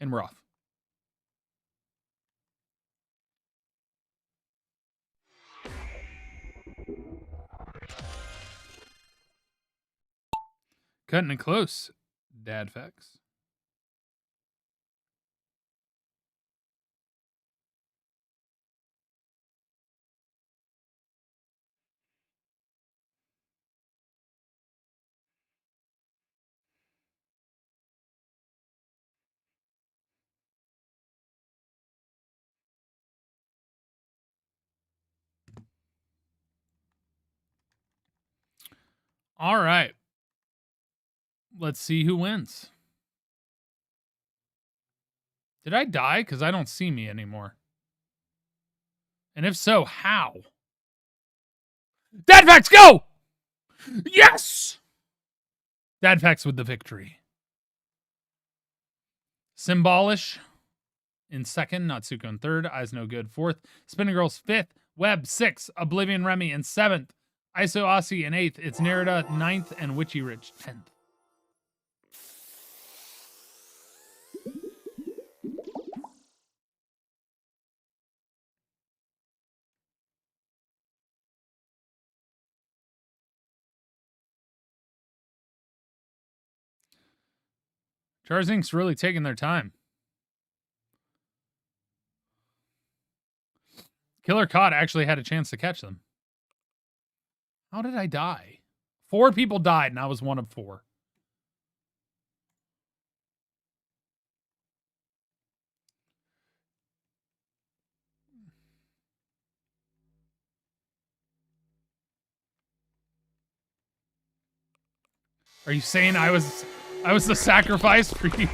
And we're off. Cutting it close, Dad Facts. All right. Let's see who wins. Did I die? Because I don't see me anymore. And if so, how? Dad Facts, go! Yes! Dad Facts with the victory. Symbolish in second, Natsuko in third, Eyes No Good fourth, Spinning Girls fifth, Web sixth, Oblivion Remy in seventh, ISO Aussie in eighth, It's Nerida ninth, and Witchy Rich 10th. Charzink's really taking their time. Killer Cod actually had a chance to catch them. How did I die? 4 people died, and I was one of 4. Are you saying I was the sacrifice for you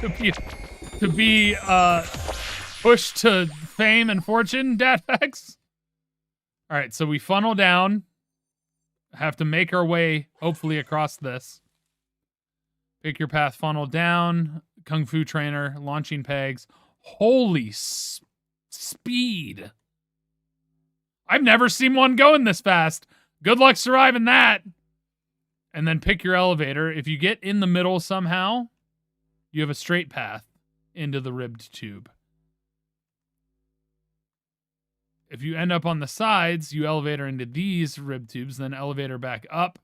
to be pushed to fame and fortune, Dadfax? All right, so we funnel down. Have to make our way, hopefully, across this. Pick your path, funnel down. Kung Fu trainer, launching pegs. Holy speed. I've never seen one going this fast. Good luck surviving that. And then pick your elevator. If you get in the middle somehow, you have a straight path into the ribbed tube. If you end up on the sides, you elevator into these rib tubes, then elevator back up.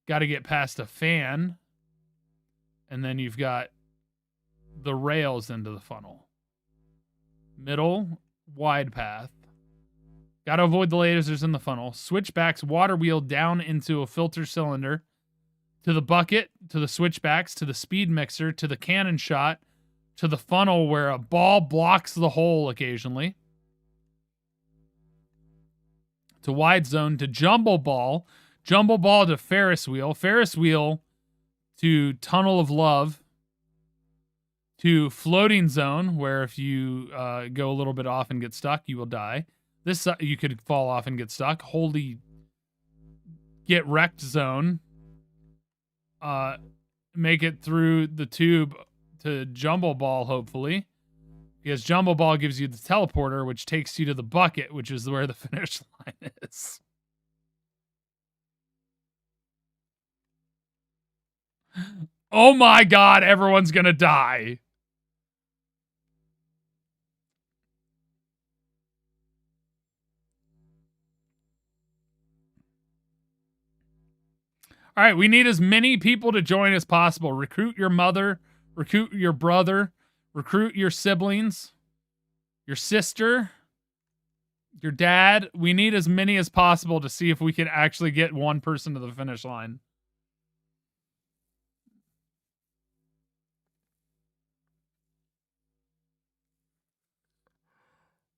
Got to get past a fan. And then you've got the rails into the funnel. Middle, wide path. Got to avoid the lasers in the funnel. Switchbacks, water wheel down into a filter cylinder. To the bucket, to the switchbacks, to the speed mixer, to the cannon shot, to the funnel where a ball blocks the hole occasionally. To wide zone, to jumbo ball to Ferris wheel to tunnel of love, to floating zone, where if you go a little bit off and get stuck, you will die. This you could fall off and get stuck. Holy get wrecked zone. Make it through the tube to Jumble Ball, hopefully. Because Jumble Ball gives you the teleporter, which takes you to the bucket, which is where the finish line is. Oh my god, everyone's gonna die. All right, we need as many people to join as possible. Recruit your mother, recruit your brother, recruit your siblings, your sister, your dad. We need as many as possible to see if we can actually get one person to the finish line.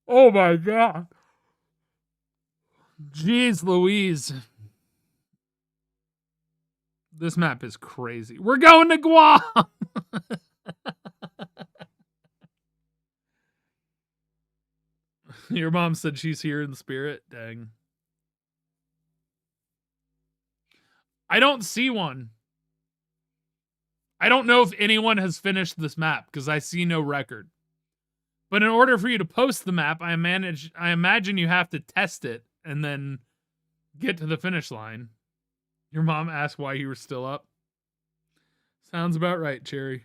Oh my god. Jeez Louise. This map is crazy. We're going to Guam! Your mom said she's here in the spirit? Dang. I don't see one. I don't know if anyone has finished this map because I see no record. But in order for you to post the map, I imagine you have to test it and then get to the finish line. Your mom asked why you were still up. Sounds about right, Cherry.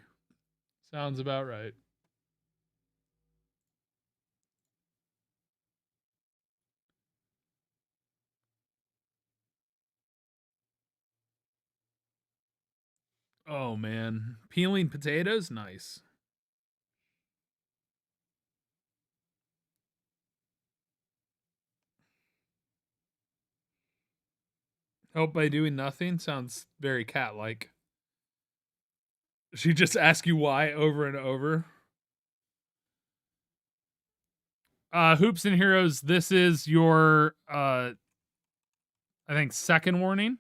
Sounds about right. Oh, man. Peeling potatoes? Nice. Help by doing nothing? Sounds very cat-like. She just asks you why over and over. Hoops and Heroes, this is your, I think, second warning.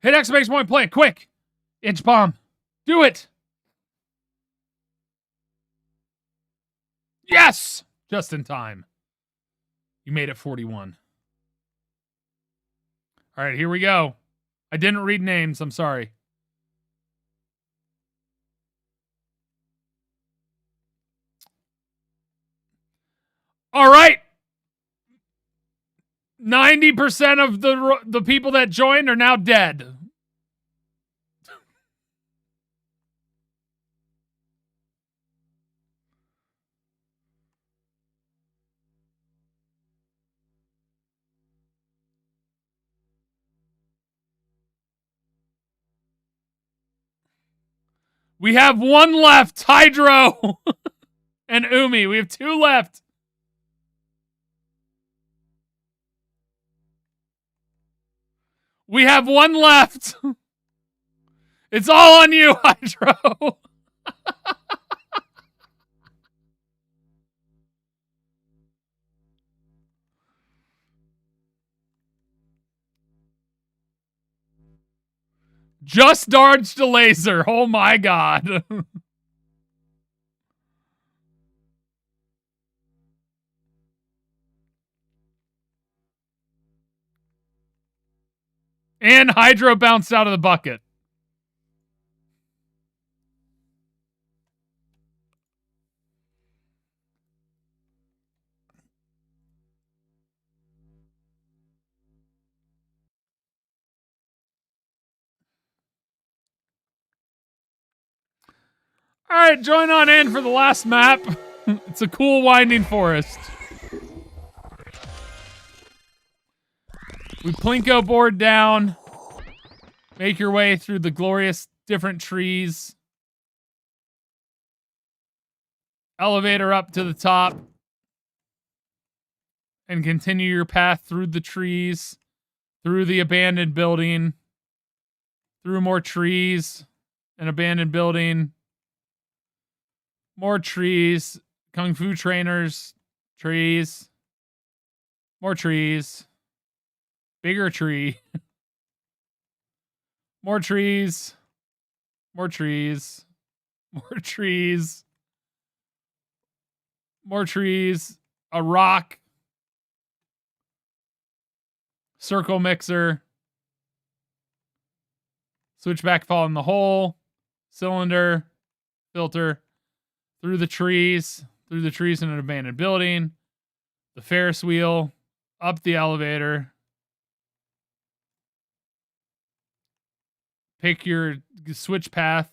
Hit exclamation point, play it, quick! Inch bomb. Do it! Yes! Just in time. You made it 41. All right, here we go. I didn't read names. I'm sorry. All right. 90% of the people that joined are now dead. We have one left, Hydro and Umi. We have two left. We have one left. It's all on you, Hydro. Just dodged a laser. Oh my god. And Hydro bounced out of the bucket. All right, join on in for the last map. It's a cool winding forest. We Plinko board down. Make your way through the glorious different trees. Elevator up to the top. And continue your path through the trees Through the abandoned building. Through more trees. An abandoned building. More trees. Kung Fu trainers. Trees. More trees. Bigger tree. More trees. More trees. More trees. More trees. A rock. Circle mixer. Switchback fall in the hole. Cylinder. Filter. Through the trees. Through the trees in an abandoned building. The Ferris wheel. Up the elevator. Pick your switch path.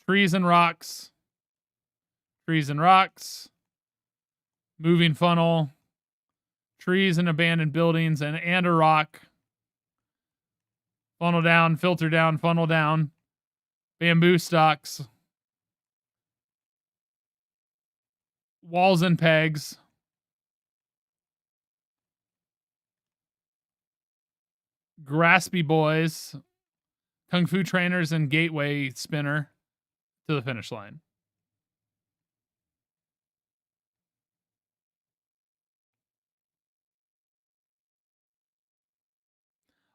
Trees and rocks. Trees and rocks. Moving funnel. Trees and abandoned buildings and a rock. Funnel down, filter down, funnel down. Bamboo stalks. Walls and pegs. Graspy boys. Kung Fu trainers and gateway spinner to the finish line.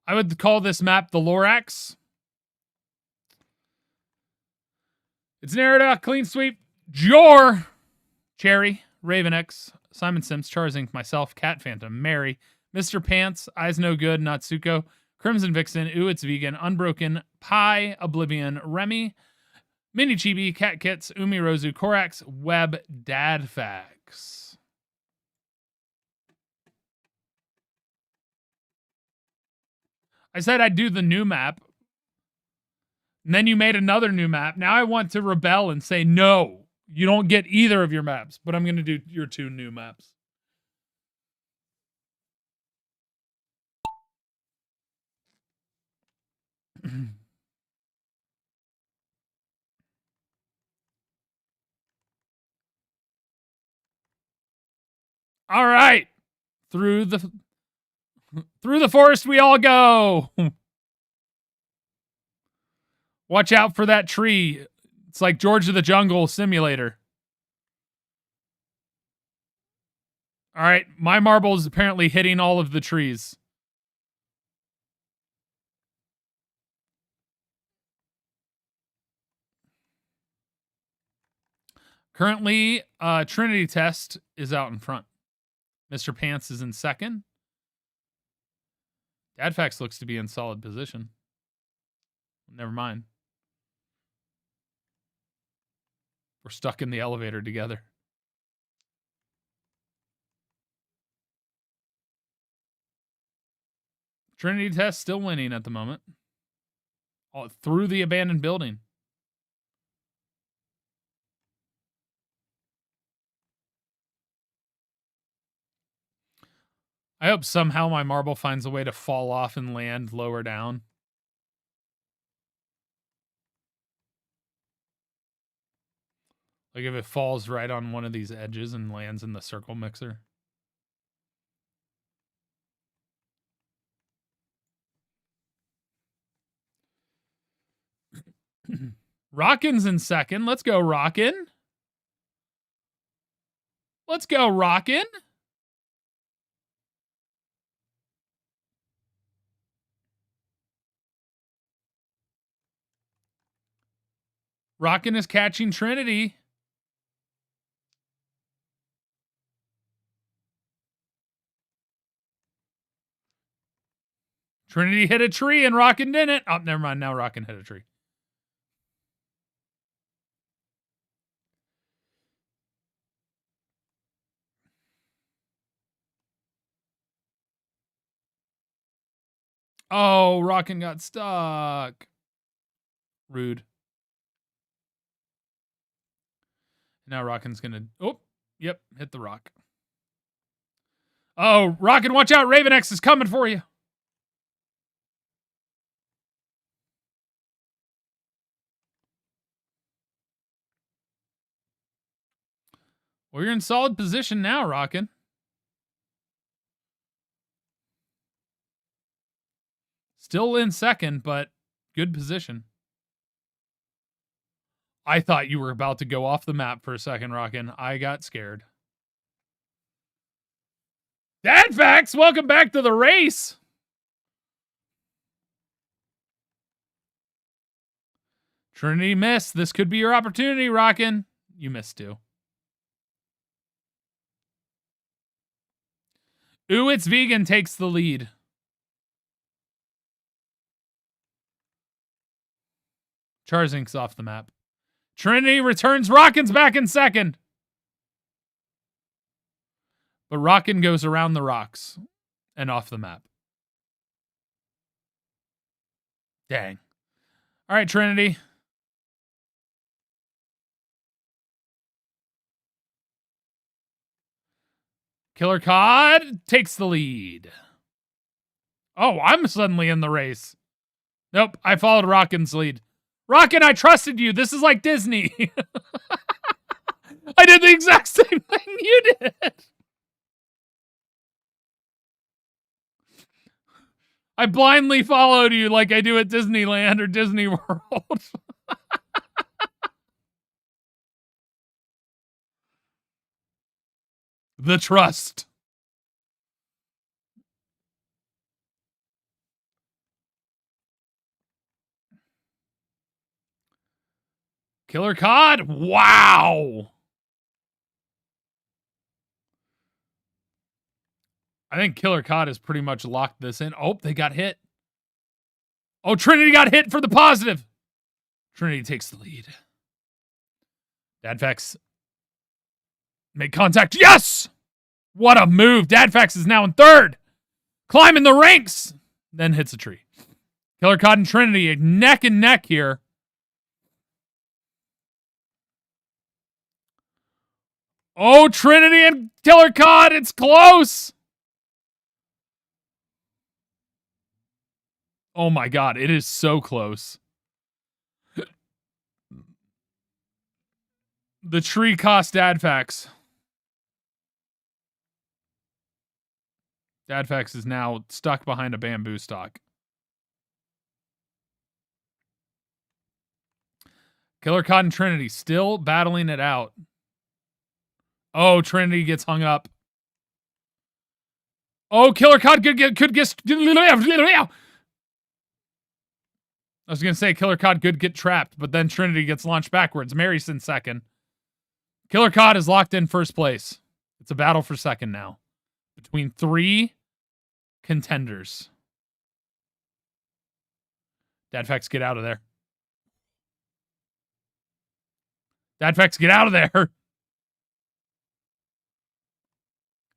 I would call this map the Lorax. It's Nerida, Clean Sweep, Jor, Cherry, Raven X, Simon Sims, Charzink, myself, Cat Phantom, Mary, Mr. Pants, Eyes No Good, Natsuko, Crimson Vixen, Ooh It's Vegan, Unbroken, Pie, Oblivion, Remy, Mini Chibi, Cat Kits, Umi Rozu, Korax, Web, Dadfax. I said I'd do the new map. And then you made another new map. Now I want to rebel and say, no, you don't get either of your maps. But I'm going to do your two new maps. All right. Through the forest we all go. Watch out for that tree. It's like George of the Jungle simulator. All right, my marble is apparently hitting all of the trees. Currently, Trinity Test is out in front. Mr. Pants is in second. Dadfax looks to be in solid position. Never mind. We're stuck in the elevator together. Trinity Test still winning at the moment. All through the abandoned building. I hope somehow my marble finds a way to fall off and land lower down. Like if it falls right on one of these edges and lands in the circle mixer. Rockin's in second. Let's go, Rockin. Let's go, Rockin. Rockin is catching Trinity. Trinity hit a tree and Rockin didn't. Oh, never mind. Now Rockin hit a tree. Oh, Rockin got stuck. Rude. Now Rockin's gonna... Oh, yep, hit the rock. Oh, Rockin, watch out. Raven X is coming for you. Well, you're in solid position now, Rockin. Still in second, but good position. I thought you were about to go off the map for a second, Rockin'. I got scared. Dadfax, welcome back to the race. Trinity missed. This could be your opportunity, Rockin'. You missed too. Ooh, it's vegan takes the lead. Charzink's off the map. Trinity returns. Rockin's back in second. But Rockin goes around the rocks and off the map. Dang. All right, Trinity. Killer Cod takes the lead. Oh, I'm suddenly in the race. Nope, I followed Rockin's lead. Rockin, I trusted you. This is like Disney. I did the exact same thing you did. I blindly followed you like I do at Disneyland or Disney World. The trust. Killer Cod. Wow. I think Killer Cod has pretty much locked this in. Oh, they got hit. Oh, Trinity got hit for the positive. Trinity takes the lead. Dadfax make contact. Yes! What a move. Dadfax is now in third. Climbing the ranks. Then hits a tree. Killer Cod and Trinity neck and neck here. Oh, Trinity and Killer Cod. It's close. Oh my God. It is so close. The tree cost Dadfax. Dadfax is now stuck behind a bamboo stalk. Killer Cod and Trinity still battling it out. Oh, Trinity gets hung up. Oh, Killer Cod could get. I was going to say Killer Cod could get trapped, but then Trinity gets launched backwards. Mary's in second. Killer Cod is locked in first place. It's a battle for second now between three contenders. Dadfax, get out of there. Dadfax, get out of there.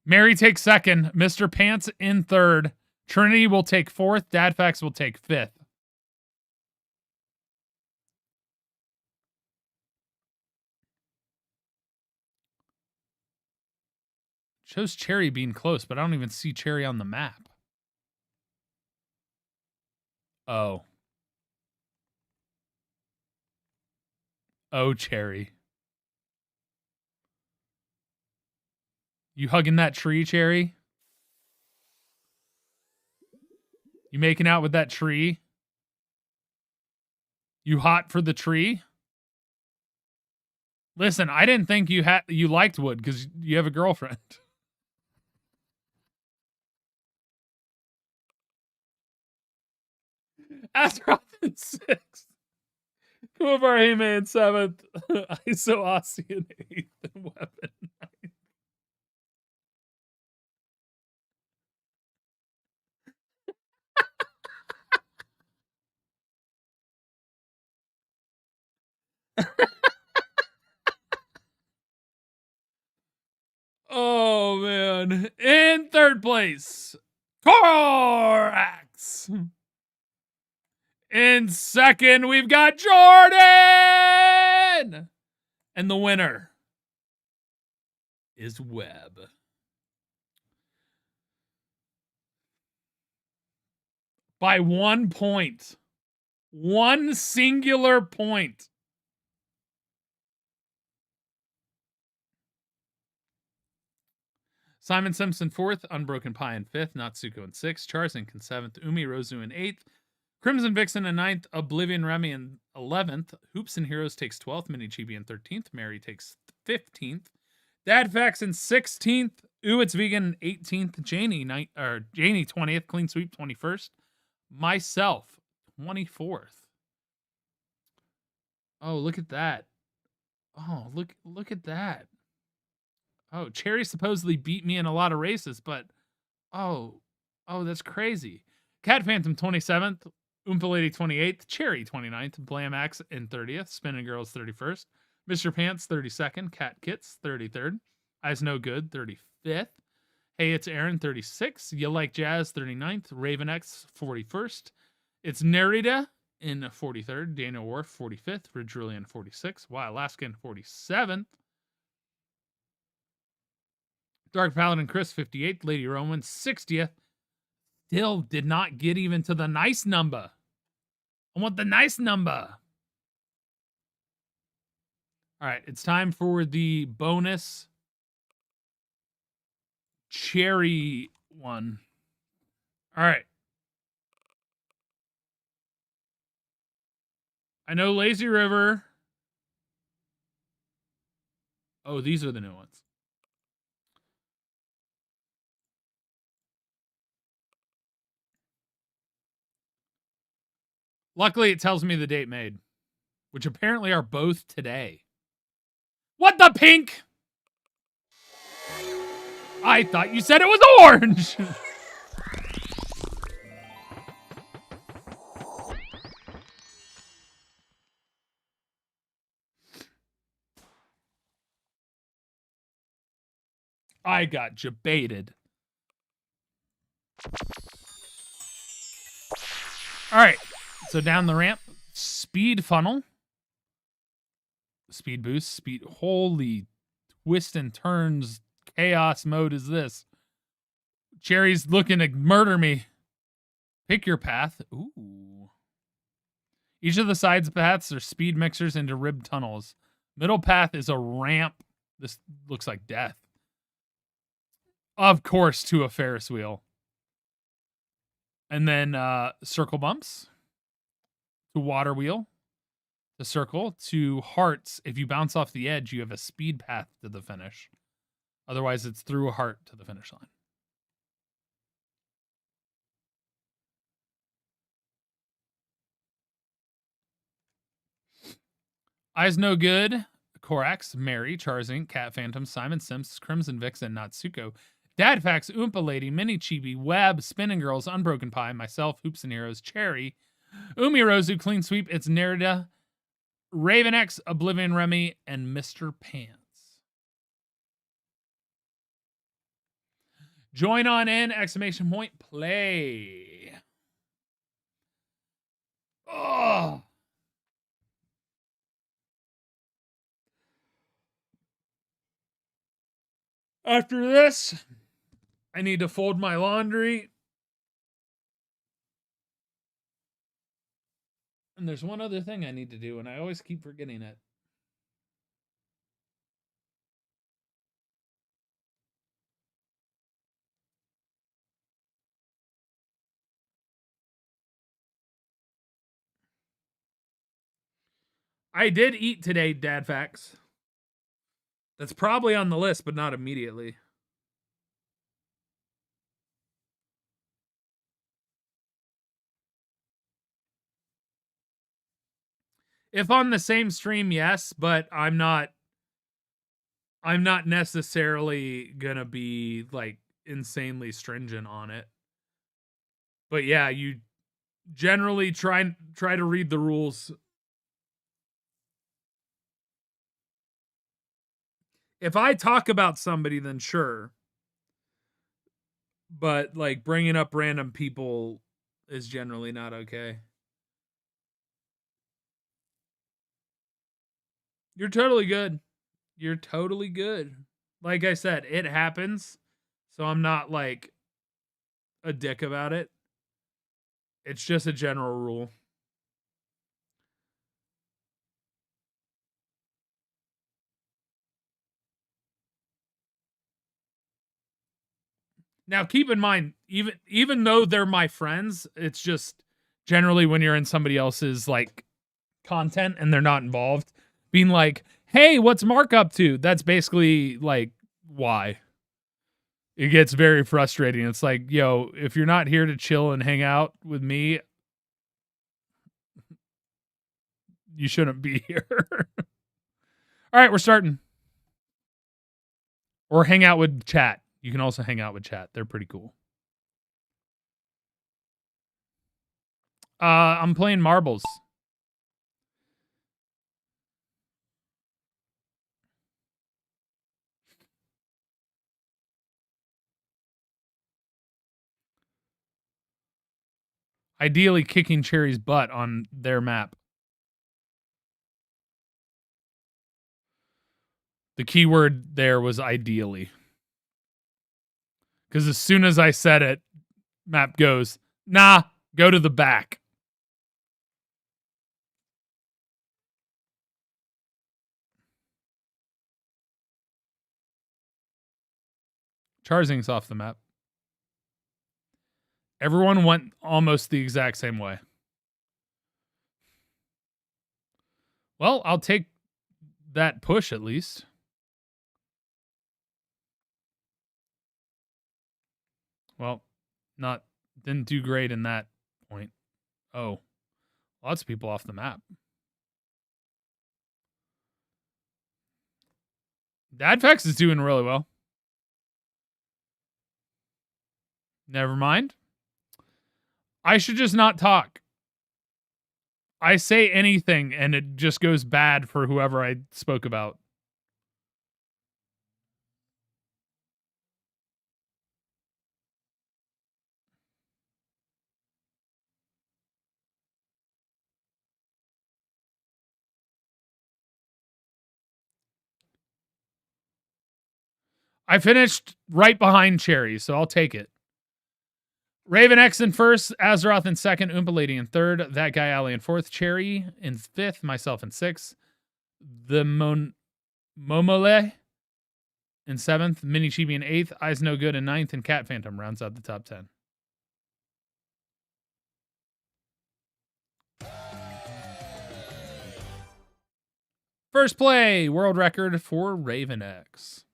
Mary takes second. Mr. Pants in third. Trinity will take fourth. Dadfax will take fifth. Shows Cherry being close, but I don't even see Cherry on the map. Oh. Oh, Cherry. You hugging that tree, Cherry? You making out with that tree? You hot for the tree? Listen, I didn't think you liked wood because you have a girlfriend. Astaroth in 6th. Kumar Hime in 7th. ISO Aussie in 8th. And Weapon 9th. Oh, man. In third place, Corax. In second, we've got Jordan. And the winner is Webb. By 1 point. One singular point. Simon Simpson 4th, Unbroken Pie in 5th, Natsuko in 6th, Charzink in 7th, Umi Rozu in 8th, Crimson Vixen in 9th, Oblivion Remy in 11th, Hoops and Heroes takes 12th, Mini Chibi in 13th, Mary takes 15th, Dad Facts in 16th, Ooh It's Vegan in 18th, Janie 20th, Clean Sweep 21st, myself 24th. Oh, look at that. Oh, look at that. Oh, Cherry supposedly beat me in a lot of races, but oh, that's crazy. Cat Phantom 27th, Oompa Lady 28th, Cherry 29th, Blamax in 30th, Spinning Girls 31st, Mr. Pants 32nd, Cat Kits 33rd, Eyes No Good 35th, Hey It's Aaron 36th, You Like Jazz 39th, Raven X 41st, It's Nerida in 43rd, Daniel Worf 45th, Ridrulian 46th, Alaskan 47th, Dark Paladin Chris 58th, Lady Roman 60th. Still did not get even to the nice number. I want the nice number. All right, it's time for the bonus cherry one. All right. I know Lazy River. Oh, these are the new ones. Luckily, it tells me the date made, which apparently are both today. What the pink? I thought you said it was orange. I got jebaited. All right, so down the ramp, speed funnel, speed boost, speed. Holy twist and turns chaos mode is this? Cherry's looking to murder me. Pick your path. Ooh. Each of the sides paths are speed mixers into ribbed tunnels. Middle path is a ramp. This looks like death. Of course, to a Ferris wheel. And then circle bumps. To water wheel. To circle. To hearts. If you bounce off the edge, you have a speed path to the finish. Otherwise, it's through a heart to the finish line. Eyes No Good, Korax, Mary, Charzink, Cat Phantom, Simon Sims, Crimson Vixen, Natsuko, Dad Facts, Oompa Lady, Mini Chibi, Web, Spinning Girls, Unbroken Pie, myself, Hoops and Heroes, Cherry, Umirozu, Clean Sweep, It's Nerida, Raven X, Oblivion Remy, and Mr. Pants. Join on in, exclamation point, play. Oh. After this, I need to fold my laundry. And there's one other thing I need to do, and I always keep forgetting it. I did eat today, Dad Facts. That's probably on the list, but not immediately. If on the same stream, yes, but I'm not necessarily gonna be like insanely stringent on it. But yeah, you generally try to read the rules. If I talk about somebody, then sure. But like bringing up random people is generally not okay. You're totally good. You're totally good. Like I said, it happens. So I'm not like a dick about it. It's just a general rule. Now keep in mind, even though they're my friends, it's just generally when you're in somebody else's like content and they're not involved, being like, hey, what's Mark up to? That's basically like, why? It gets very frustrating. It's like, yo, if you're not here to chill and hang out with me, you shouldn't be here. All right, we're starting. Or hang out with chat. You can also hang out with chat. They're pretty cool. I'm playing marbles. Ideally kicking Cherry's butt on their map. The key word there was ideally. Because as soon as I said it, map goes, nah, go to the back. Charzing's off the map. Everyone went almost the exact same way. Well, I'll take that push at least. Well, didn't do great in that point. Oh, lots of people off the map. Dadfax is doing really well. Never mind. I should just not talk. I say anything and it just goes bad for whoever I spoke about. I finished right behind Cherry, so I'll take it. Raven X in first, Azeroth in second, Oompa Lady in third, That Guy Alley in fourth, Cherry in fifth, myself in sixth, the Momole in seventh, Mini Chibi in eighth, Eyes No Good in ninth, and Cat Phantom rounds out the top 10. First play, world record for Raven X.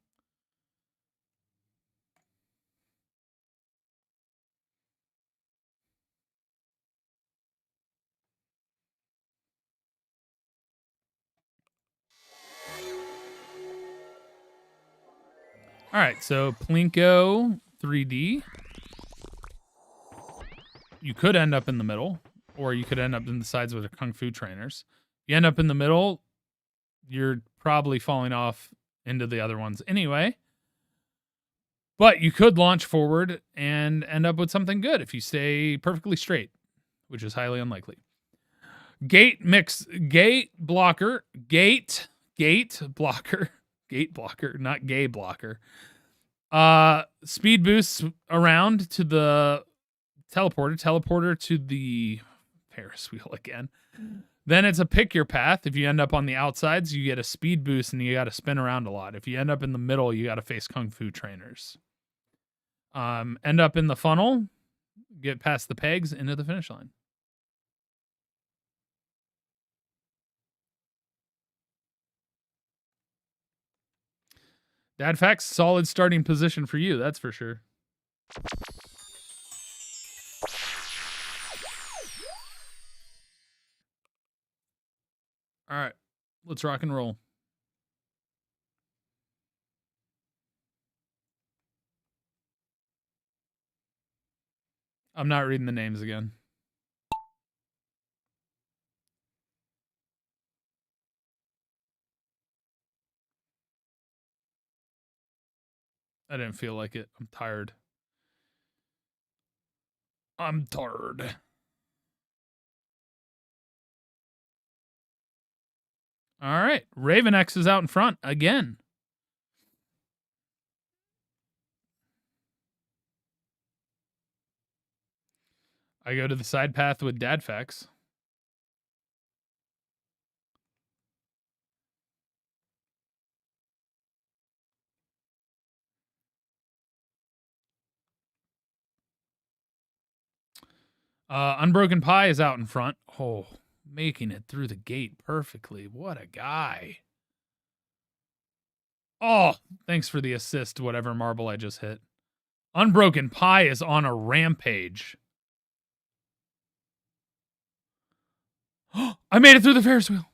All right, so Plinko 3D. You could end up in the middle, or you could end up in the sides with the Kung Fu trainers. You end up in the middle, you're probably falling off into the other ones anyway. But you could launch forward and end up with something good if you stay perfectly straight, which is highly unlikely. Gate blocker, not gay blocker. Speed boosts around to the teleporter to the Ferris wheel again. Then it's a pick your path. If you end up on the outsides, you get a speed boost and you got to spin around a lot. If you end up in the middle, you got to face Kung Fu trainers. End up in the funnel, get past the pegs into the finish line. Dadfax, solid starting position for you, that's for sure. All right, let's rock and roll. I'm not reading the names again. I didn't feel like it. I'm tired. All right. Raven X is out in front again. I go to the side path with Dadfax. Unbroken Pie is out in front. Oh, making it through the gate perfectly. What a guy. Oh, thanks for the assist, whatever marble I just hit. Unbroken Pie is on a rampage. I made it through the Ferris wheel.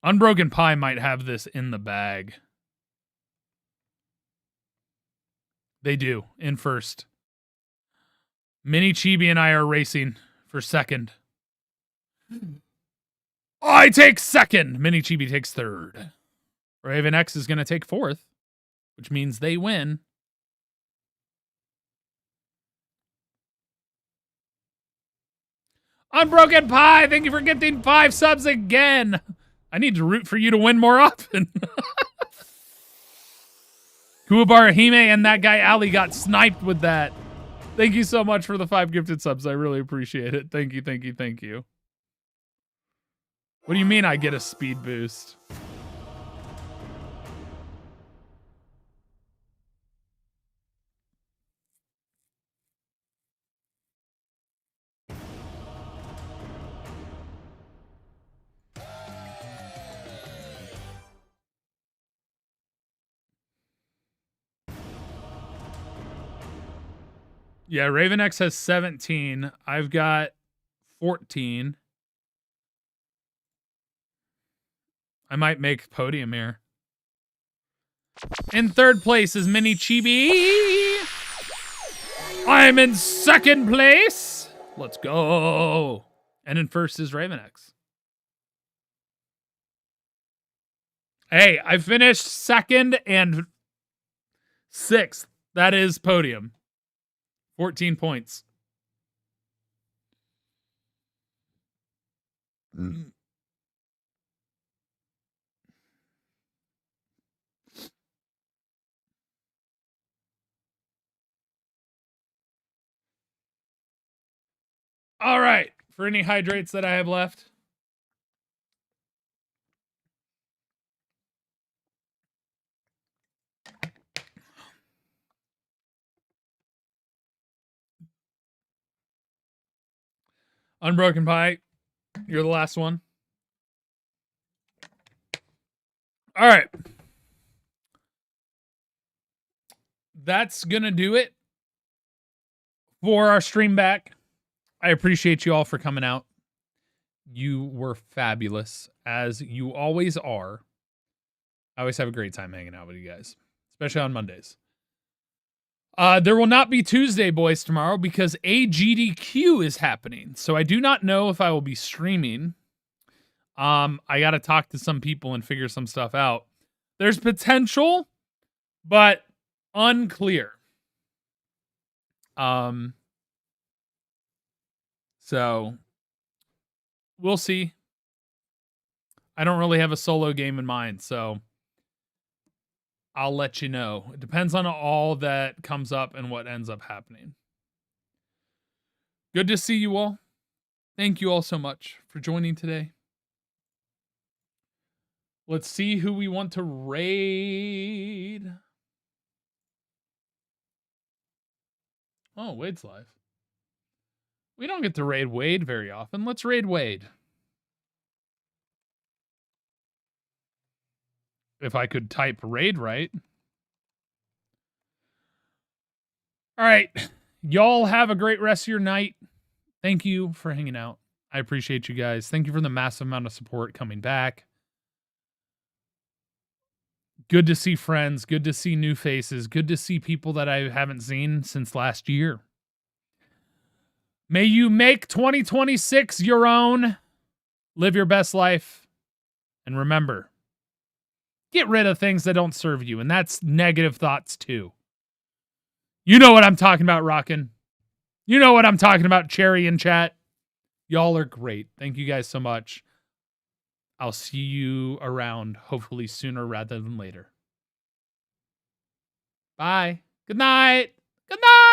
Unbroken Pie might have this in the bag. They do, in first. Mini Chibi and I are racing for second. I take second. Mini Chibi takes third. Raven X is going to take fourth, which means they win. Unbroken Pie, thank you for getting 5 subs again. I need to root for you to win more often. Kuwabara Hime and that guy Ali got sniped with that. Thank you so much for the 5 gifted subs. I really appreciate it. Thank you, thank you, thank you. What do you mean I get a speed boost? Yeah, Raven X has 17. I've got 14. I might make podium here. In third place is Mini Chibi. I'm in second place. Let's go. And in first is Raven X. Hey, I finished second and 6th. That is podium. 14 points. All right. For any hydrates that I have left. Unbroken Pie, you're the last one. All right. That's going to do it for our stream back. I appreciate you all for coming out. You were fabulous, as you always are. I always have a great time hanging out with you guys, especially on Mondays. There will not be Tuesday Boys tomorrow because AGDQ is happening. So I do not know if I will be streaming. I got to talk to some people and figure some stuff out. There's potential, but unclear. So we'll see. I don't really have a solo game in mind, so I'll let you know. It depends on all that comes up and what ends up happening. Good to see you all. Thank you all so much for joining today. Let's see who we want to raid. Oh, Wade's live. We don't get to raid Wade very often. Let's raid Wade. If I could type raid right. All right. Y'all have a great rest of your night. Thank you for hanging out. I appreciate you guys. Thank you for the massive amount of support coming back. Good to see friends. Good to see new faces. Good to see people that I haven't seen since last year. May you make 2026 your own. Live your best life. And remember, get rid of things that don't serve you. And that's negative thoughts too. You know what I'm talking about, Rockin'. You know what I'm talking about, Cherry in chat. Y'all are great. Thank you guys so much. I'll see you around, hopefully sooner rather than later. Bye. Good night. Good night.